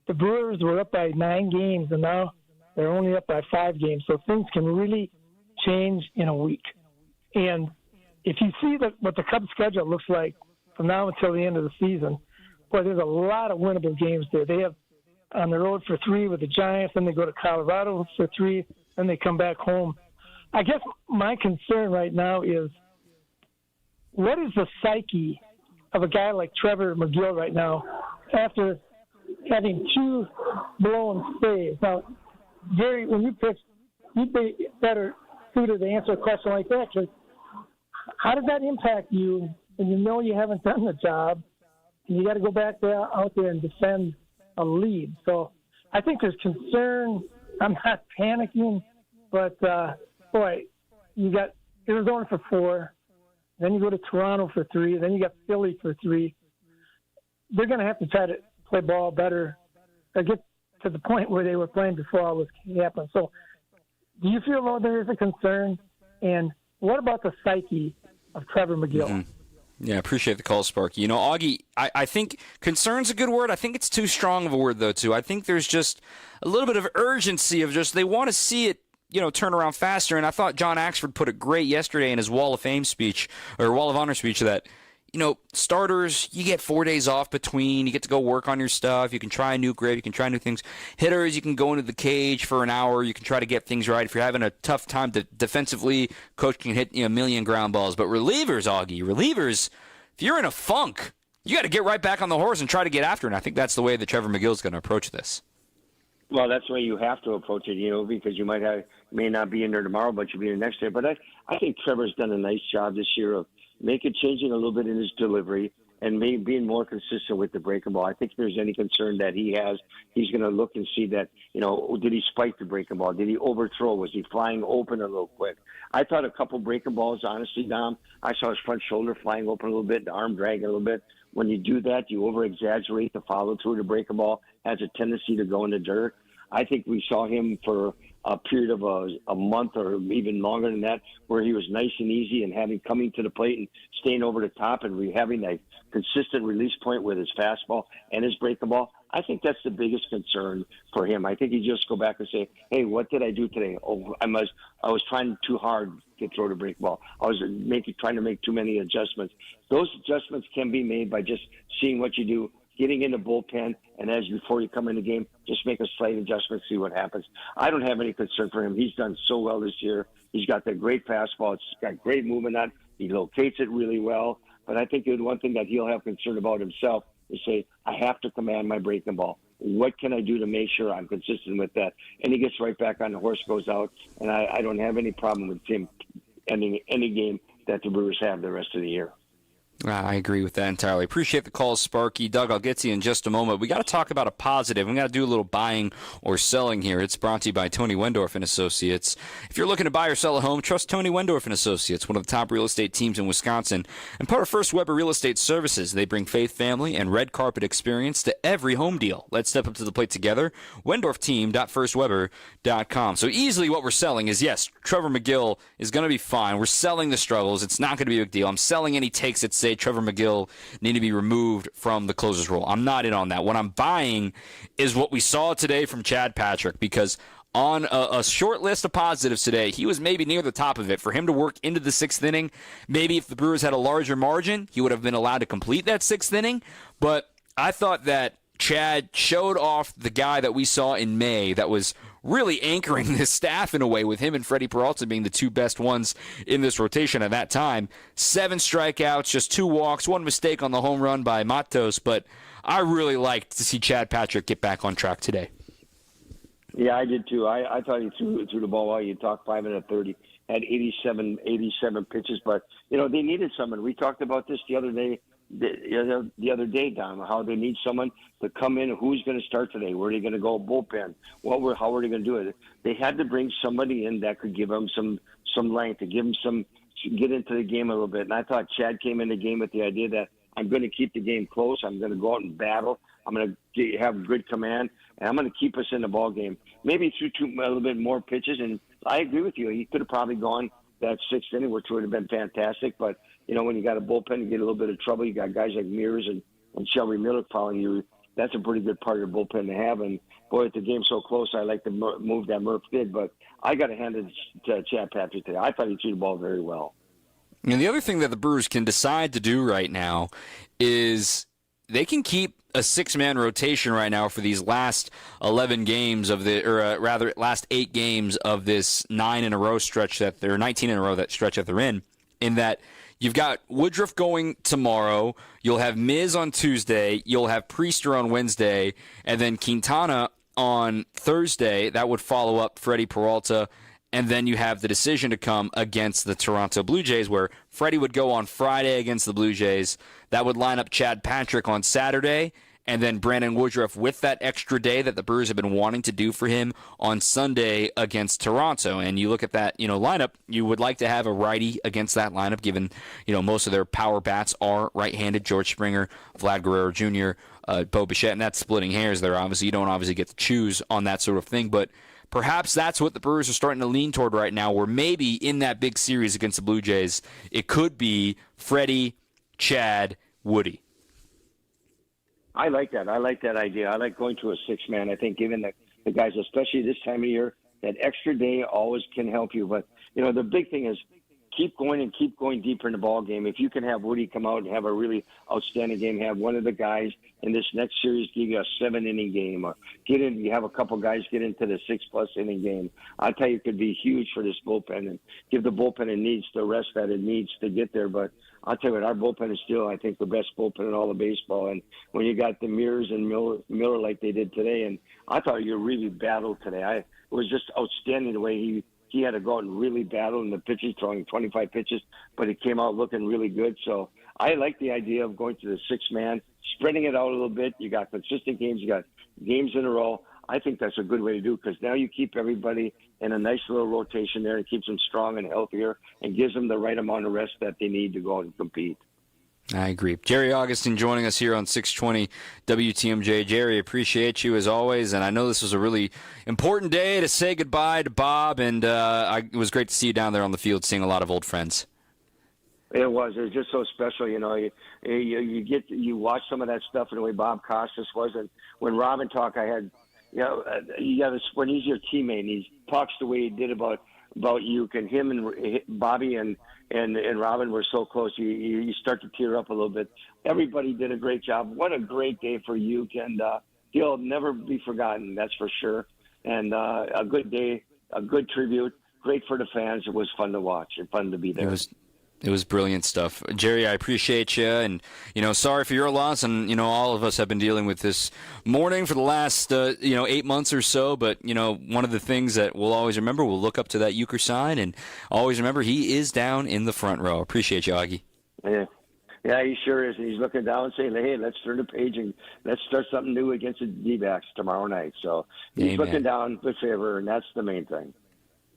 the Brewers were up by 9 games, and now They're only up by 5 games, so things can really change in a week. And if you see what the Cubs' schedule looks like from now until the end of the season, boy, there's a lot of winnable games there. They have on the road for 3 with the Giants, then they go to Colorado for 3, then they come back home. I guess my concern right now is, what is the psyche of a guy like Trevor McGill right now after having 2 blown saves? Now, Gary, when you pitch, you'd be better suited to answer a question like that, because how does that impact you when you know you haven't done the job and you got to go back there out there and defend a lead? So I think there's concern. I'm not panicking, but boy, you got Arizona for 4, then you go to Toronto for 3, then you got Philly for 3. They're going to have to try to play ball better or get to the point where they were playing before all this happened. So do you feel though there is a concern? And what about the psyche of Trevor McGill? Mm-hmm. Yeah, appreciate the call, Sparky. You know, Augie, I think concern's a good word. I think it's too strong of a word, though, too. I think there's just a little bit of urgency of just they want to see it, turn around faster. And I thought John Axford put it great yesterday in his Wall of Fame speech, or Wall of Honor speech, that, starters, you get 4 days off between. You get to go work on your stuff. You can try a new grip. You can try new things. Hitters, you can go into the cage for an hour. You can try to get things right. If you're having a tough time defensively, coach can hit a million ground balls. But relievers, Augie, if you're in a funk, you got to get right back on the horse and try to get after it. And I think that's the way that Trevor McGill's going to approach this. Well, that's the way you have to approach it, because you may not be in there tomorrow, but you'll be in the next day. But I think Trevor's done a nice job this year of changing a little bit in his delivery and maybe being more consistent with the breaking ball. I think if there's any concern that he has, he's going to look and see that, did he spike the breaking ball? Did he overthrow? Was he flying open a little quick? I thought a couple breaking balls, honestly, Dom, I saw his front shoulder flying open a little bit, the arm dragging a little bit. When you do that, you over-exaggerate the follow-through. The breaking ball has a tendency to go in the dirt. I think we saw him for a period of a month or even longer than that, where he was nice and easy and coming to the plate and staying over the top and having that consistent release point with his fastball and his breaking ball. I think that's the biggest concern for him. I think he just go back and say, hey, what did I do today? Oh, I was trying too hard to throw the break ball. I was trying to make too many adjustments. Those adjustments can be made by just seeing what you do, getting in the bullpen, and before you come in the game, just make a slight adjustment, see what happens. I don't have any concern for him. He's done so well this year. He's got that great fastball. It's got great movement on it. He locates it really well. But I think the one thing that he'll have concern about himself is say, I have to command my breaking ball. What can I do to make sure I'm consistent with that? And he gets right back on the horse, goes out, and I don't have any problem with him ending any game that the Brewers have the rest of the year. I agree with that entirely. Appreciate the call, Sparky. Doug, I'll get to you in just a moment. We got to talk about a positive. We got to do a little buying or selling here. It's brought to you by Tony Wendorf and Associates. If you're looking to buy or sell a home, trust Tony Wendorf and Associates, one of the top real estate teams in Wisconsin, and part of First Weber Real Estate Services. They bring faith, family, and red carpet experience to every home deal. Let's step up to the plate together. WendorfTeam.firstweber.com. So easily what we're selling is, yes, Trevor McGill is going to be fine. We're selling the struggles. It's not going to be a big deal. I'm selling any takes that say Trevor McGill need to be removed from the closer's role. I'm not in on that. What I'm buying is what we saw today from Chad Patrick, because on a short list of positives today, he was maybe near the top of it. For him to work into the 6th inning, maybe if the Brewers had a larger margin, he would have been allowed to complete that 6th inning. But I thought that Chad showed off the guy that we saw in May that was really anchoring this staff in a way, with him and Freddie Peralta being the two best ones in this rotation at that time. 7 strikeouts, just 2 walks, 1 mistake on the home run by Matos, but I really liked to see Chad Patrick get back on track today. Yeah, I did too. I thought he threw the ball well. You talked 5 and a 30, had 87 pitches, but they needed someone. We talked about this the other day, Don, how they need someone to come in. Who's going to start today? Where are they going to go bullpen? How are they going to do it? They had to bring somebody in that could give them some length, to give them get into the game a little bit. And I thought Chad came in the game with the idea that I'm going to keep the game close. I'm going to go out and battle. I'm going to have good command, and I'm going to keep us in the ball game. Maybe threw a little bit more pitches, and I agree with you. He could have probably gone that 6th inning, which would have been fantastic. But, when you got a bullpen, you get a little bit of trouble. You got guys like Mears and Shelby Miller following you. that's a pretty good part of the bullpen to have. And boy, if the game's so close, I like the move that Murph did. But I got to hand it to Chad Patrick today. I thought he threw the ball very well. And the other thing that the Brewers can decide to do right now is they can keep a 6-man rotation right now for these last 11 games of last 8 games of this 19 in a row that they're in that you've got Woodruff going tomorrow, you'll have Miz on Tuesday, you'll have Priester on Wednesday, and then Quintana on Thursday. That would follow up Freddie Peralta. And then you have the decision to come against the Toronto Blue Jays, where Freddie would go on Friday against the Blue Jays. That would line up Chad Patrick on Saturday, and then Brandon Woodruff with that extra day that the Brewers have been wanting to do for him on Sunday against Toronto. And you look at that, lineup, you would like to have a righty against that lineup, given, most of their power bats are right-handed. George Springer, Vlad Guerrero Jr., Bo Bichette, and that's splitting hairs there. Obviously, you don't get to choose on that sort of thing, but perhaps that's what the Brewers are starting to lean toward right now, where maybe in that big series against the Blue Jays, it could be Freddie, Chad, Woody. I like that. I like that idea. I like going to a 6-man. I think giving the guys, especially this time of year, that extra day always can help you. But, the big thing is keep going deeper in the ball game. If you can have Woody come out and have a really outstanding game, have one of the guys in this next series give you a 7-inning game, or you have a couple guys get into the 6+ inning game. I tell you, it could be huge for this bullpen and give the bullpen the rest that it needs to get there. But I'll tell you what, our bullpen is still, I think, the best bullpen in all of baseball. And when you got the Mears and Miller like they did today, and I thought you really battled today. It was just outstanding the way he had to go out and really battle in the pitches, throwing 25 pitches, but it came out looking really good. So I like the idea of going to the 6-man, spreading it out a little bit. You got consistent games, you got games in a row. I think that's a good way to do, because now you keep everybody in a nice little rotation there. It keeps them strong and healthier and gives them the right amount of rest that they need to go out and compete. I agree. Jerry Augustin joining us here on 620 WTMJ. Jerry, appreciate you as always, and I know this was a really important day to say goodbye to Bob, and it was great to see you down there on the field seeing a lot of old friends. It was just so special, you watch some of that stuff and the way Bob Costas was, and when Robin talked, I had, when he's your teammate and he talks the way he did about you, and him and Bobby and Robin were so close, you start to tear up a little bit. Everybody did a great job. What a great day for Uke, and he'll never be forgotten, that's for sure. And a good day, a good tribute, great for the fans. It was fun to watch and fun to be there. It was brilliant stuff. Jerry, I appreciate you, and, sorry for your loss, and, all of us have been dealing with this mourning for the last, 8 months or so, but, one of the things that we'll always remember, we'll look up to that Euchre sign, and always remember he is down in the front row. Appreciate you, Augie. Yeah, he sure is. He's looking down saying, hey, let's turn the page and let's start something new against the D-backs tomorrow night. So he's looking down with favor, and that's the main thing.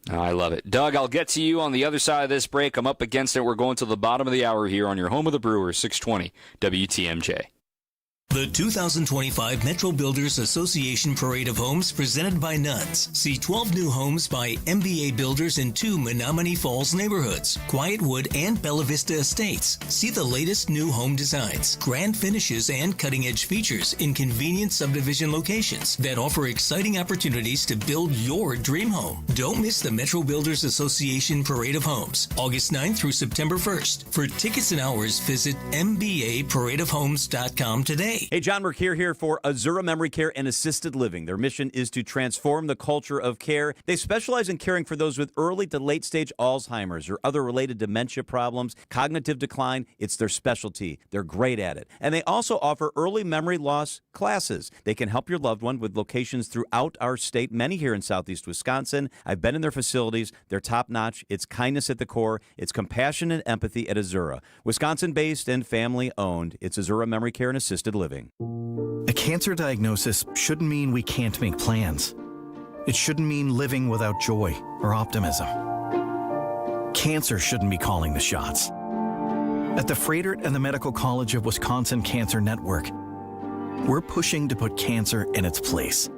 I love it. Doug, I'll get to you on the other side of this break. I'm up against it. We're going to the bottom of the hour here on your home of the Brewers, 620 WTMJ. The 2025 Metro Builders Association Parade of Homes presented by Nuns. See 12 new homes by MBA Builders in 2 Menominee Falls neighborhoods, Quietwood and Bella Vista Estates. See the latest new home designs, grand finishes, and cutting-edge features in convenient subdivision locations that offer exciting opportunities to build your dream home. Don't miss the Metro Builders Association Parade of Homes, August 9th through September 1st. For tickets and hours, visit mbaparadeofhomes.com today. Hey, John Mercure here for Azura Memory Care and Assisted Living. Their mission is to transform the culture of care. They specialize in caring for those with early to late stage Alzheimer's or other related dementia problems, cognitive decline. It's their specialty. They're great at it. And they also offer early memory loss classes. They can help your loved one with locations throughout our state, many here in Southeast Wisconsin. I've been in their facilities. They're top-notch. It's kindness at the core. It's compassion and empathy at Azura. Wisconsin-based and family-owned. It's Azura Memory Care and Assisted Living. A cancer diagnosis shouldn't mean we can't make plans. It shouldn't mean living without joy or optimism. Cancer shouldn't be calling the shots. At the Fredert and the Medical College of Wisconsin Cancer Network, we're pushing to put cancer in its place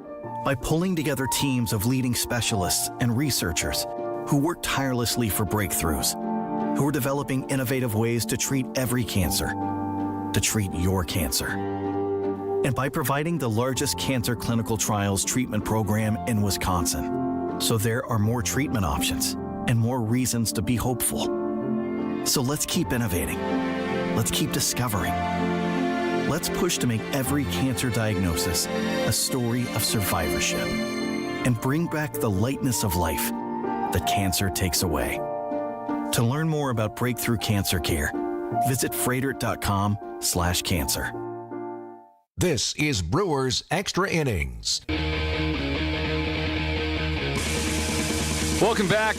by pulling together teams of leading specialists and researchers who work tirelessly for breakthroughs, who are developing innovative ways to treat every cancer, to treat your cancer. and by providing the largest cancer clinical trials treatment program in Wisconsin. So there are more treatment options and more reasons to be hopeful. So let's keep innovating. Let's keep discovering. Let's push to make every cancer diagnosis a story of survivorship and bring back the lightness of life that cancer takes away. To learn more about breakthrough cancer care, visit froedtert.com/cancer. This is Brewers Extra Innings. Welcome back.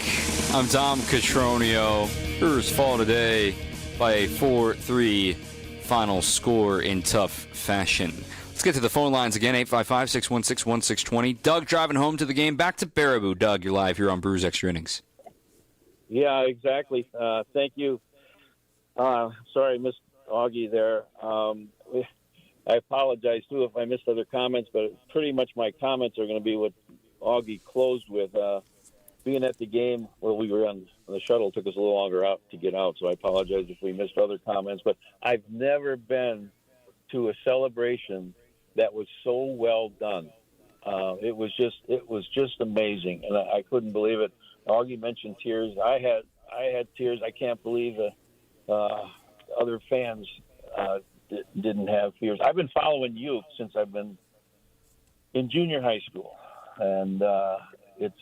I'm Tom Cotroneo. Brewers fall today by a 4-3 final score in tough fashion. Let's get to the phone lines again, 855-616-1620. Doug driving home to the game. Back to Baraboo. Doug, you're live here on Brewers Extra Innings. Yeah, exactly. Thank you. Sorry I missed Augie there. I apologize, too, if I missed other comments, but pretty much my comments are going to be what Augie closed with. Being at the game where we were on the shuttle took us a little longer out to get out, so I apologize if we missed other comments. But I've never been to a celebration that was so well done. It was just amazing, and I couldn't believe it. Augie mentioned tears. I had tears. I can't believe other fans didn't have tears. I've been following you since I've been in junior high school, and it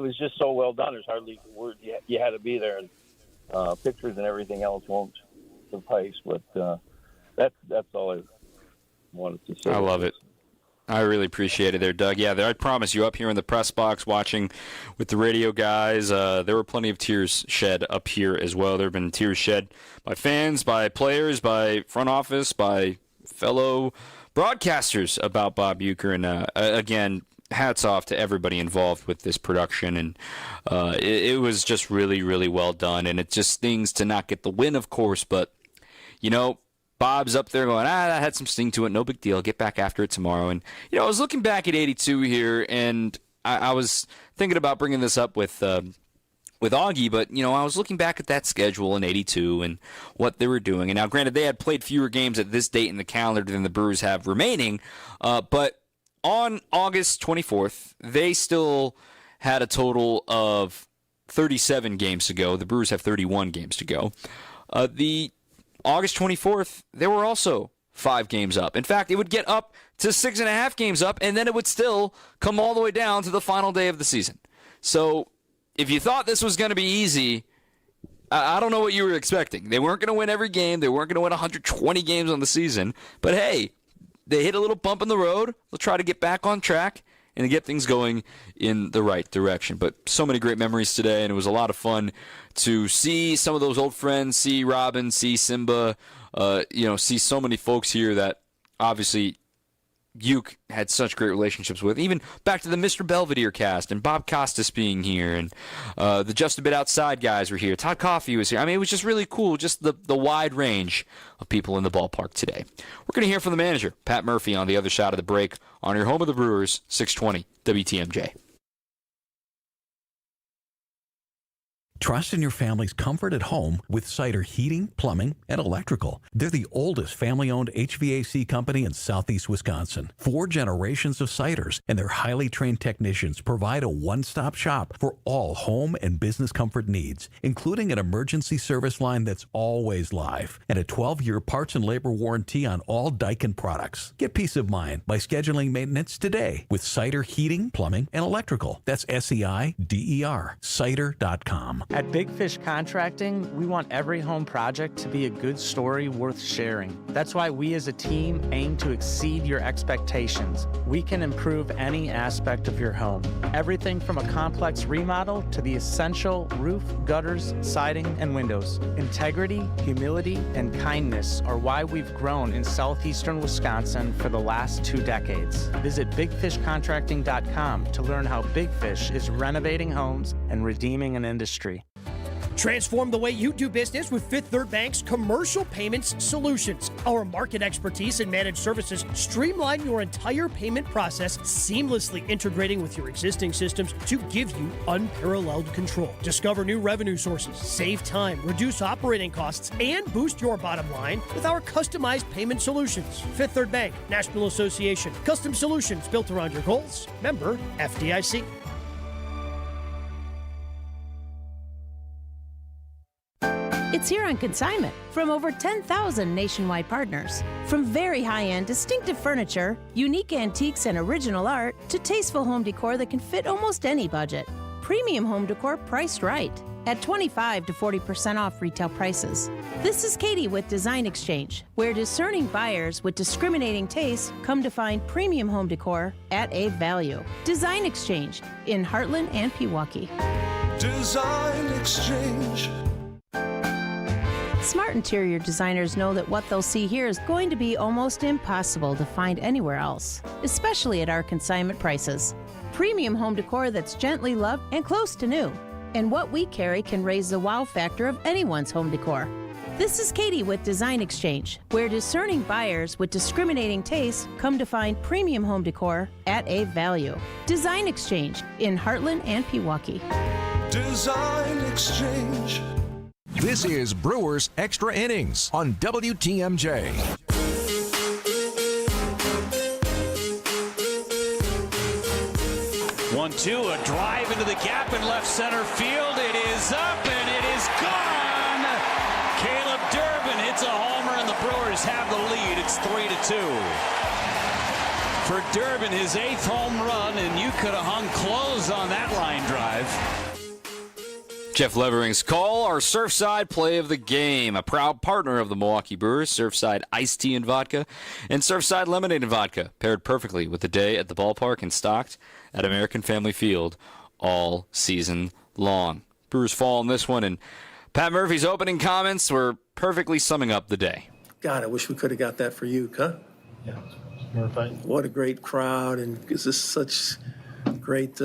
was just so well done. There's hardly a word. You had to be there, and pictures and everything else won't suffice. But that's all I wanted to say. I love it. I really appreciate it there, Doug. Yeah, I promise you, up here in the press box watching with the radio guys, there were plenty of tears shed up here as well. There have been tears shed by fans, by players, by front office, by fellow broadcasters about Bob Uecker. And again, hats off to everybody involved with this production. And it was just really, really well done. And it just stings to not get the win, of course. But, you know, Bob's up there going, that had some sting to it. No big deal. Get back after it tomorrow. And, you know, I was looking back at 82 here, and I was thinking about bringing this up with Augie, but, you know, I was looking back at that schedule in 82 and what they were doing. And now, granted, they had played fewer games at this date in the calendar than the Brewers have remaining, but on August 24th, they still had a total of 37 games to go. The Brewers have 31 games to go. The August 24th, there were also 5 games up. In fact, it would get up to 6.5 games up, and then it would still come all the way down to the final day of the season. So if you thought this was going to be easy, I don't know what you were expecting. They weren't going to win every game. They weren't going to win 120 games on the season. But hey, they hit a little bump in the road. They'll try to get back on track and to get things going in the right direction. But so many great memories today, and it was a lot of fun to see some of those old friends, see Robin, see Simba, see so many folks here that obviously Ueck had such great relationships with. Even back to the Mr. Belvedere cast and Bob Costas being here, and the Just a Bit Outside guys were here. Todd Coffey was here. I mean, it was just really cool, just the wide range of people in the ballpark today. We're going to hear from the manager, Pat Murphy, on the other side of the break on your home of the Brewers, 620 WTMJ. Trust in your family's comfort at home with Cider Heating, Plumbing, and Electrical. They're the oldest family-owned HVAC company in southeast Wisconsin. 4 generations of Ciders, and their highly trained technicians provide a one-stop shop for all home and business comfort needs, including an emergency service line that's always live and a 12-year parts and labor warranty on all Daikin products. Get peace of mind by scheduling maintenance today with Cider Heating, Plumbing, and Electrical. That's SEIDER, cider.com. At Big Fish Contracting, we want every home project to be a good story worth sharing. That's why we as a team aim to exceed your expectations. We can improve any aspect of your home. Everything from a complex remodel to the essential roof, gutters, siding, and windows. Integrity, humility, and kindness are why we've grown in southeastern Wisconsin for the last 2 decades. Visit bigfishcontracting.com to learn how Big Fish is renovating homes and redeeming an industry. Transform the way you do business with Fifth Third Bank's Commercial Payments Solutions. Our market expertise and managed services streamline your entire payment process, seamlessly integrating with your existing systems to give you unparalleled control. Discover new revenue sources, save time, reduce operating costs, and boost your bottom line with our customized payment solutions. Fifth Third Bank, National Association. Custom solutions built around your goals. Member FDIC. It's here on consignment from over 10,000 nationwide partners. From very high-end, distinctive furniture, unique antiques and original art, to tasteful home decor that can fit almost any budget. Premium home decor priced right at 25 to 40% off retail prices. This is Katie with Design Exchange, where discerning buyers with discriminating taste come to find premium home decor at a value. Design Exchange in Heartland and Pewaukee. Design Exchange. Smart interior designers know that what they'll see here is going to be almost impossible to find anywhere else, especially at our consignment prices. Premium home decor that's gently loved and close to new. And what we carry can raise the wow factor of anyone's home decor. This is Katie with Design Exchange, where discerning buyers with discriminating taste come to find premium home decor at a value. Design Exchange in Heartland and Pewaukee. Design Exchange. This is Brewers Extra Innings on WTMJ. 1-2, a drive into the gap in left center field. It is up and it is gone. Caleb Durbin hits a homer and the Brewers have the lead. It's 3-2. For Durbin, his 8th home run, and you could have hung clothes on that line drive. Jeff Levering's call, our Surfside play of the game. A proud partner of the Milwaukee Brewers, Surfside iced tea and vodka, and Surfside lemonade and vodka, paired perfectly with the day at the ballpark and stocked at American Family Field all season long. Brewers fall in this one, and Pat Murphy's opening comments were perfectly summing up the day. God, I wish we could have got that for you, huh? Yeah. What a great crowd, and is this such great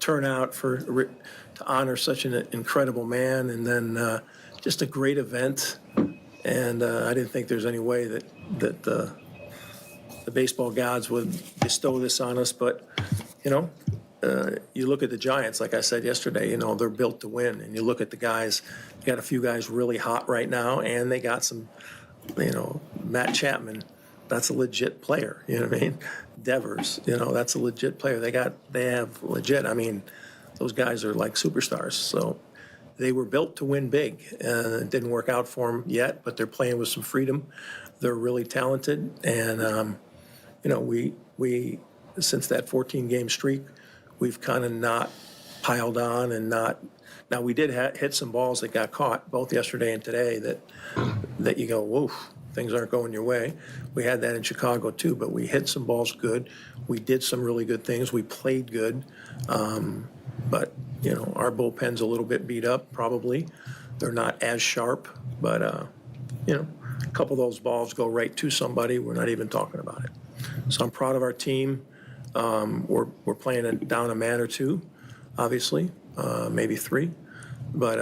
turnout to honor such an incredible man, and then just a great event. And I didn't think there's any way that the baseball gods would bestow this on us. But, you look at the Giants, like I said yesterday, they're built to win. And you look at the guys, you got a few guys really hot right now, and they got some, Matt Chapman, that's a legit player, you know what I mean? Devers, that's a legit player. They have legit, those guys are like superstars. So they were built to win big. It didn't work out for them yet, but they're playing with some freedom. They're really talented. And, we since that 14-game streak, we've kind of not piled on and not. Now, we did hit some balls that got caught both yesterday and today that you go, whoa, things aren't going your way. We had that in Chicago too, but we hit some balls good. We did some really good things. We played good. But, our bullpen's a little bit beat up, probably. They're not as sharp, but, a couple of those balls go right to somebody. We're not even talking about it. So I'm proud of our team. We're playing it down a man or two, obviously, maybe three. But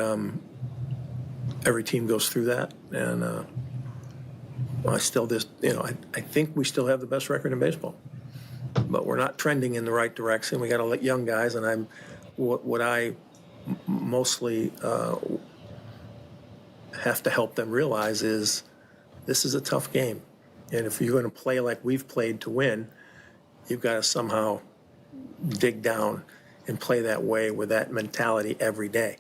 every team goes through that. And I think we still have the best record in baseball. But we're not trending in the right direction. We got to let young guys, and what I mostly have to help them realize is this is a tough game. And if you're going to play like we've played to win, you've got to somehow dig down and play that way with that mentality every day.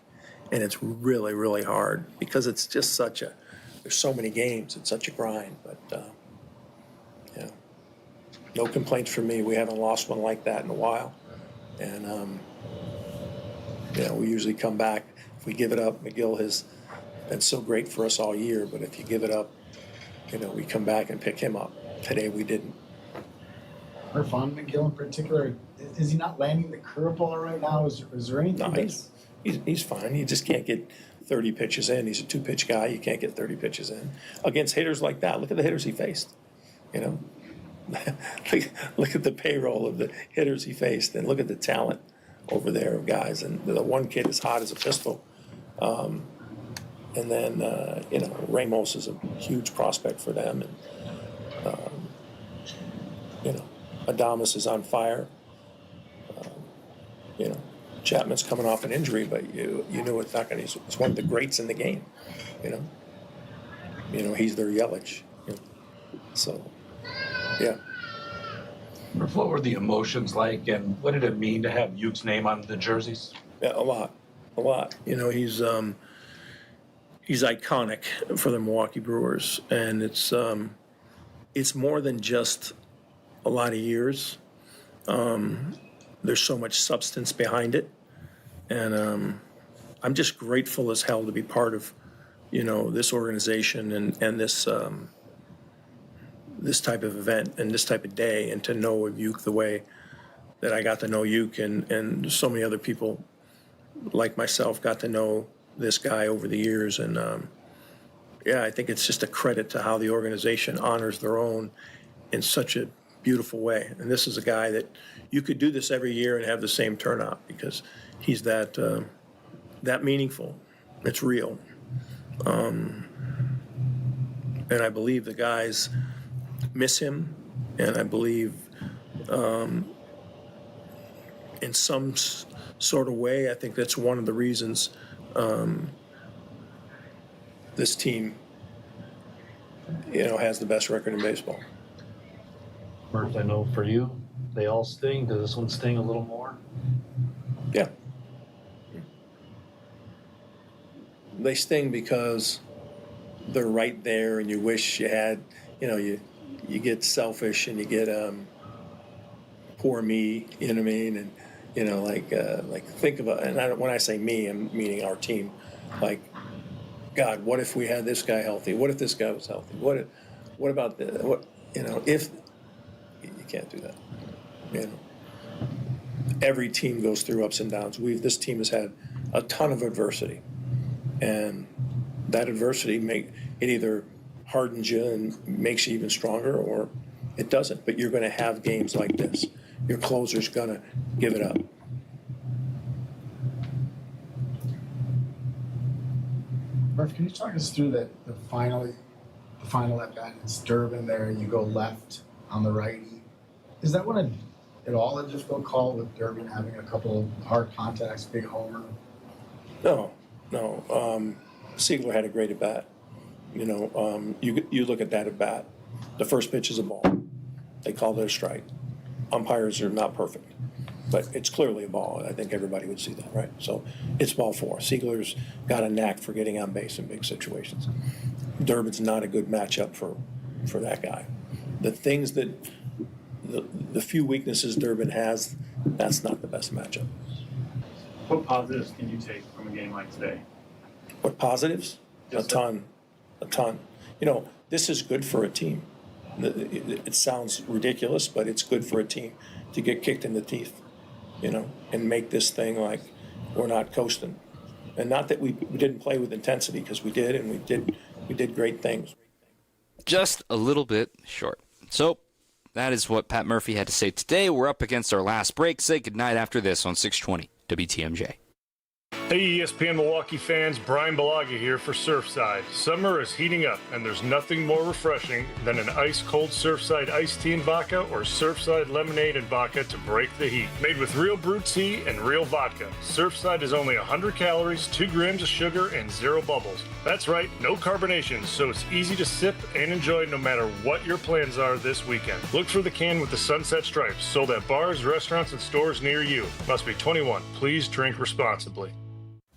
And it's really, really hard because it's just there's so many games. It's such a grind. But, no complaints from me. We haven't lost one like that in a while. And, we usually come back. If we give it up, McGill has been so great for us all year. But if you give it up, we come back and pick him up. Today we didn't. Irfan McGill in particular, is he not landing the curveball right now? Is there anything? No, he's fine. He just can't get 30 pitches in. He's a two-pitch guy. You can't get 30 pitches in. Against hitters like that, look at the hitters he faced. Look at the payroll of the hitters he faced, and look at the talent over there of guys. And the one kid is hot as a pistol. And then, Ramos is a huge prospect for them. And, Adames is on fire. Chapman's coming off an injury, but you know it's not going to. It's one of the greats in the game. He's their Yelich. So, yeah. What were the emotions like, and what did it mean to have Uke's name on the jerseys? Yeah, a lot. He's iconic for the Milwaukee Brewers, and it's more than just a lot of years. There's so much substance behind it, and I'm just grateful as hell to be part of, this organization and this this type of event and this type of day, and to know Uke the way that I got to know Uke, and so many other people like myself got to know this guy over the years. And I think it's just a credit to how the organization honors their own in such a beautiful way. And this is a guy that you could do this every year and have the same turnout, because he's that meaningful. It's real. And I believe the guys miss him, and I believe in some sort of way, I think that's one of the reasons this team, has the best record in baseball. Murph, I know for you, they all sting. Does this one sting a little more? Yeah. They sting because they're right there, and you wish you had, you get selfish, and you get poor me, you know what I mean? And think about, and when I say me, I'm meaning our team. Like, God, what if we had this guy healthy? What if this guy was healthy? What about if you can't do that? Every team goes through ups and downs. This team has had a ton of adversity, and that adversity it either hardens you and makes you even stronger, or it doesn't. But you're going to have games like this. Your closer's going to give it up. Murph, can you talk us through the final at bat? It's Durbin there. You go left on the righty. Is that one at all a difficult call, with Durbin having a couple of hard contacts, big homer? No. Siegler had a great at bat. You look at that at bat. The first pitch is a ball. They called it a strike. Umpires are not perfect, but it's clearly a ball. I think everybody would see that, right? So it's ball four. Siegler's got a knack for getting on base in big situations. Durbin's not a good matchup for that guy. The things that the few weaknesses Durbin has, that's not the best matchup. What positives can you take from a game like today? What positives? A ton. This is good for a team. It sounds ridiculous, but it's good for a team to get kicked in the teeth, and make this thing like we're not coasting. And not that we didn't play with intensity, because we did, and we did great things. Just a little bit short. So that is what Pat Murphy had to say today. We're up against our last break. Say goodnight after this on 620 WTMJ. Hey, ESPN Milwaukee fans, Brian Balaga here for Surfside. Summer is heating up, and there's nothing more refreshing than an ice-cold Surfside iced tea and vodka or Surfside lemonade and vodka to break the heat. Made with real brewed tea and real vodka, Surfside is only 100 calories, 2 grams of sugar, and 0 bubbles. That's right, no carbonation, so it's easy to sip and enjoy no matter what your plans are this weekend. Look for the can with the sunset stripes, sold at bars, restaurants, and stores near you. Must be 21. Please drink responsibly.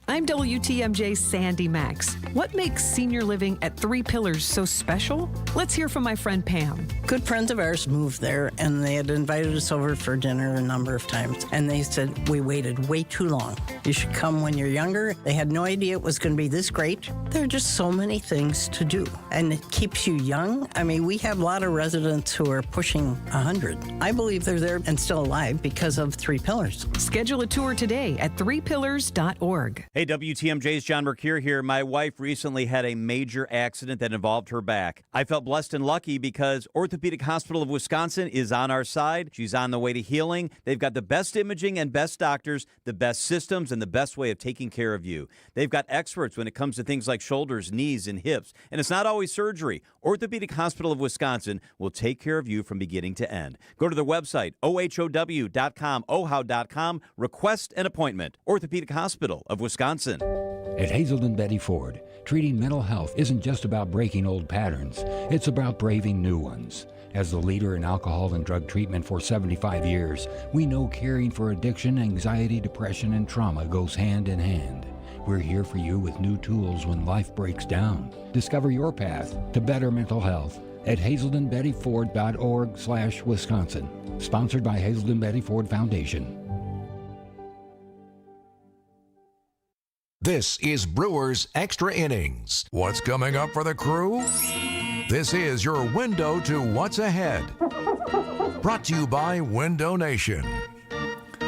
I'm WTMJ's Sandy Max. What makes senior living at Three Pillars so special? Let's hear from my friend Pam. Good friends of ours moved there, and they had invited us over for dinner a number of times. And they said, we waited way too long. You should come when you're younger. They had no idea it was going to be this great. There are just so many things to do, and it keeps you young. I mean, we have a lot of residents who are pushing 100. I believe they're there and still alive because of Three Pillars. Schedule a tour today at threepillars.org. Hey, WTMJ's John Mercure here. My wife recently had a major accident that involved her back. I felt blessed and lucky because Orthopedic Hospital of Wisconsin is on our side. She's on the way to healing. They've got the best imaging and best doctors, the best systems, and the best way of taking care of you. They've got experts when it comes to things like shoulders, knees, and hips. And it's not always surgery. Orthopedic Hospital of Wisconsin will take care of you from beginning to end. Go to their website, ohow.com, ohow.com. Request an appointment. Orthopedic Hospital of Wisconsin. At Hazelden Betty Ford, treating mental health isn't just about breaking old patterns. It's about braving new ones. As the leader in alcohol and drug treatment for 75 years, we know caring for addiction, anxiety, depression, and trauma goes hand in hand. We're here for you with new tools when life breaks down. Discover your path to better mental health at hazeldenbettyford.org/Wisconsin. Sponsored by Hazelden Betty Ford Foundation. This is Brewers Extra Innings. What's coming up for the crew? This is your window to what's ahead. Brought to you by Window Nation.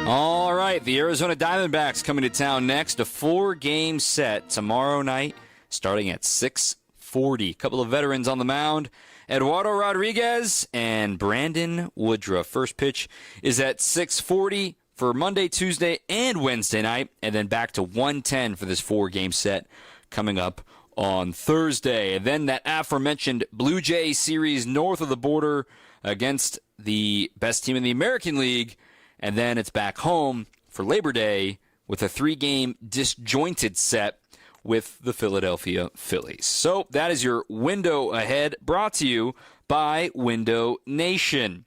All right, the Arizona Diamondbacks coming to town next. A 4-game set tomorrow night starting at 6:40. A couple of veterans on the mound, Eduardo Rodriguez and Brandon Woodruff. First pitch is at 6:40. for Monday, Tuesday, and Wednesday night, and then back to 1:10 for this 4-game set coming up on Thursday. And then that aforementioned Blue Jays series north of the border against the best team in the American League, and then it's back home for Labor Day with a 3-game disjointed set with the Philadelphia Phillies. So that is your window ahead, brought to you by Window Nation.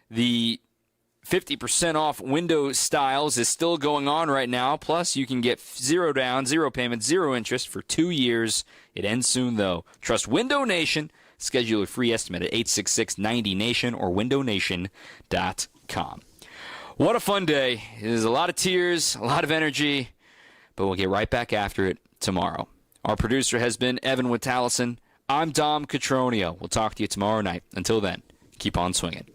The 50% off window styles is still going on right now. Plus, you can get 0 down, 0 payment, 0 interest for 2 years. It ends soon, though. Trust Window Nation. Schedule a free estimate at 866-90-NATION or windownation.com. What a fun day. There's a lot of tears, a lot of energy, but we'll get right back after it tomorrow. Our producer has been Evan Witalison. I'm Dom Cotroneo. We'll talk to you tomorrow night. Until then, keep on swinging.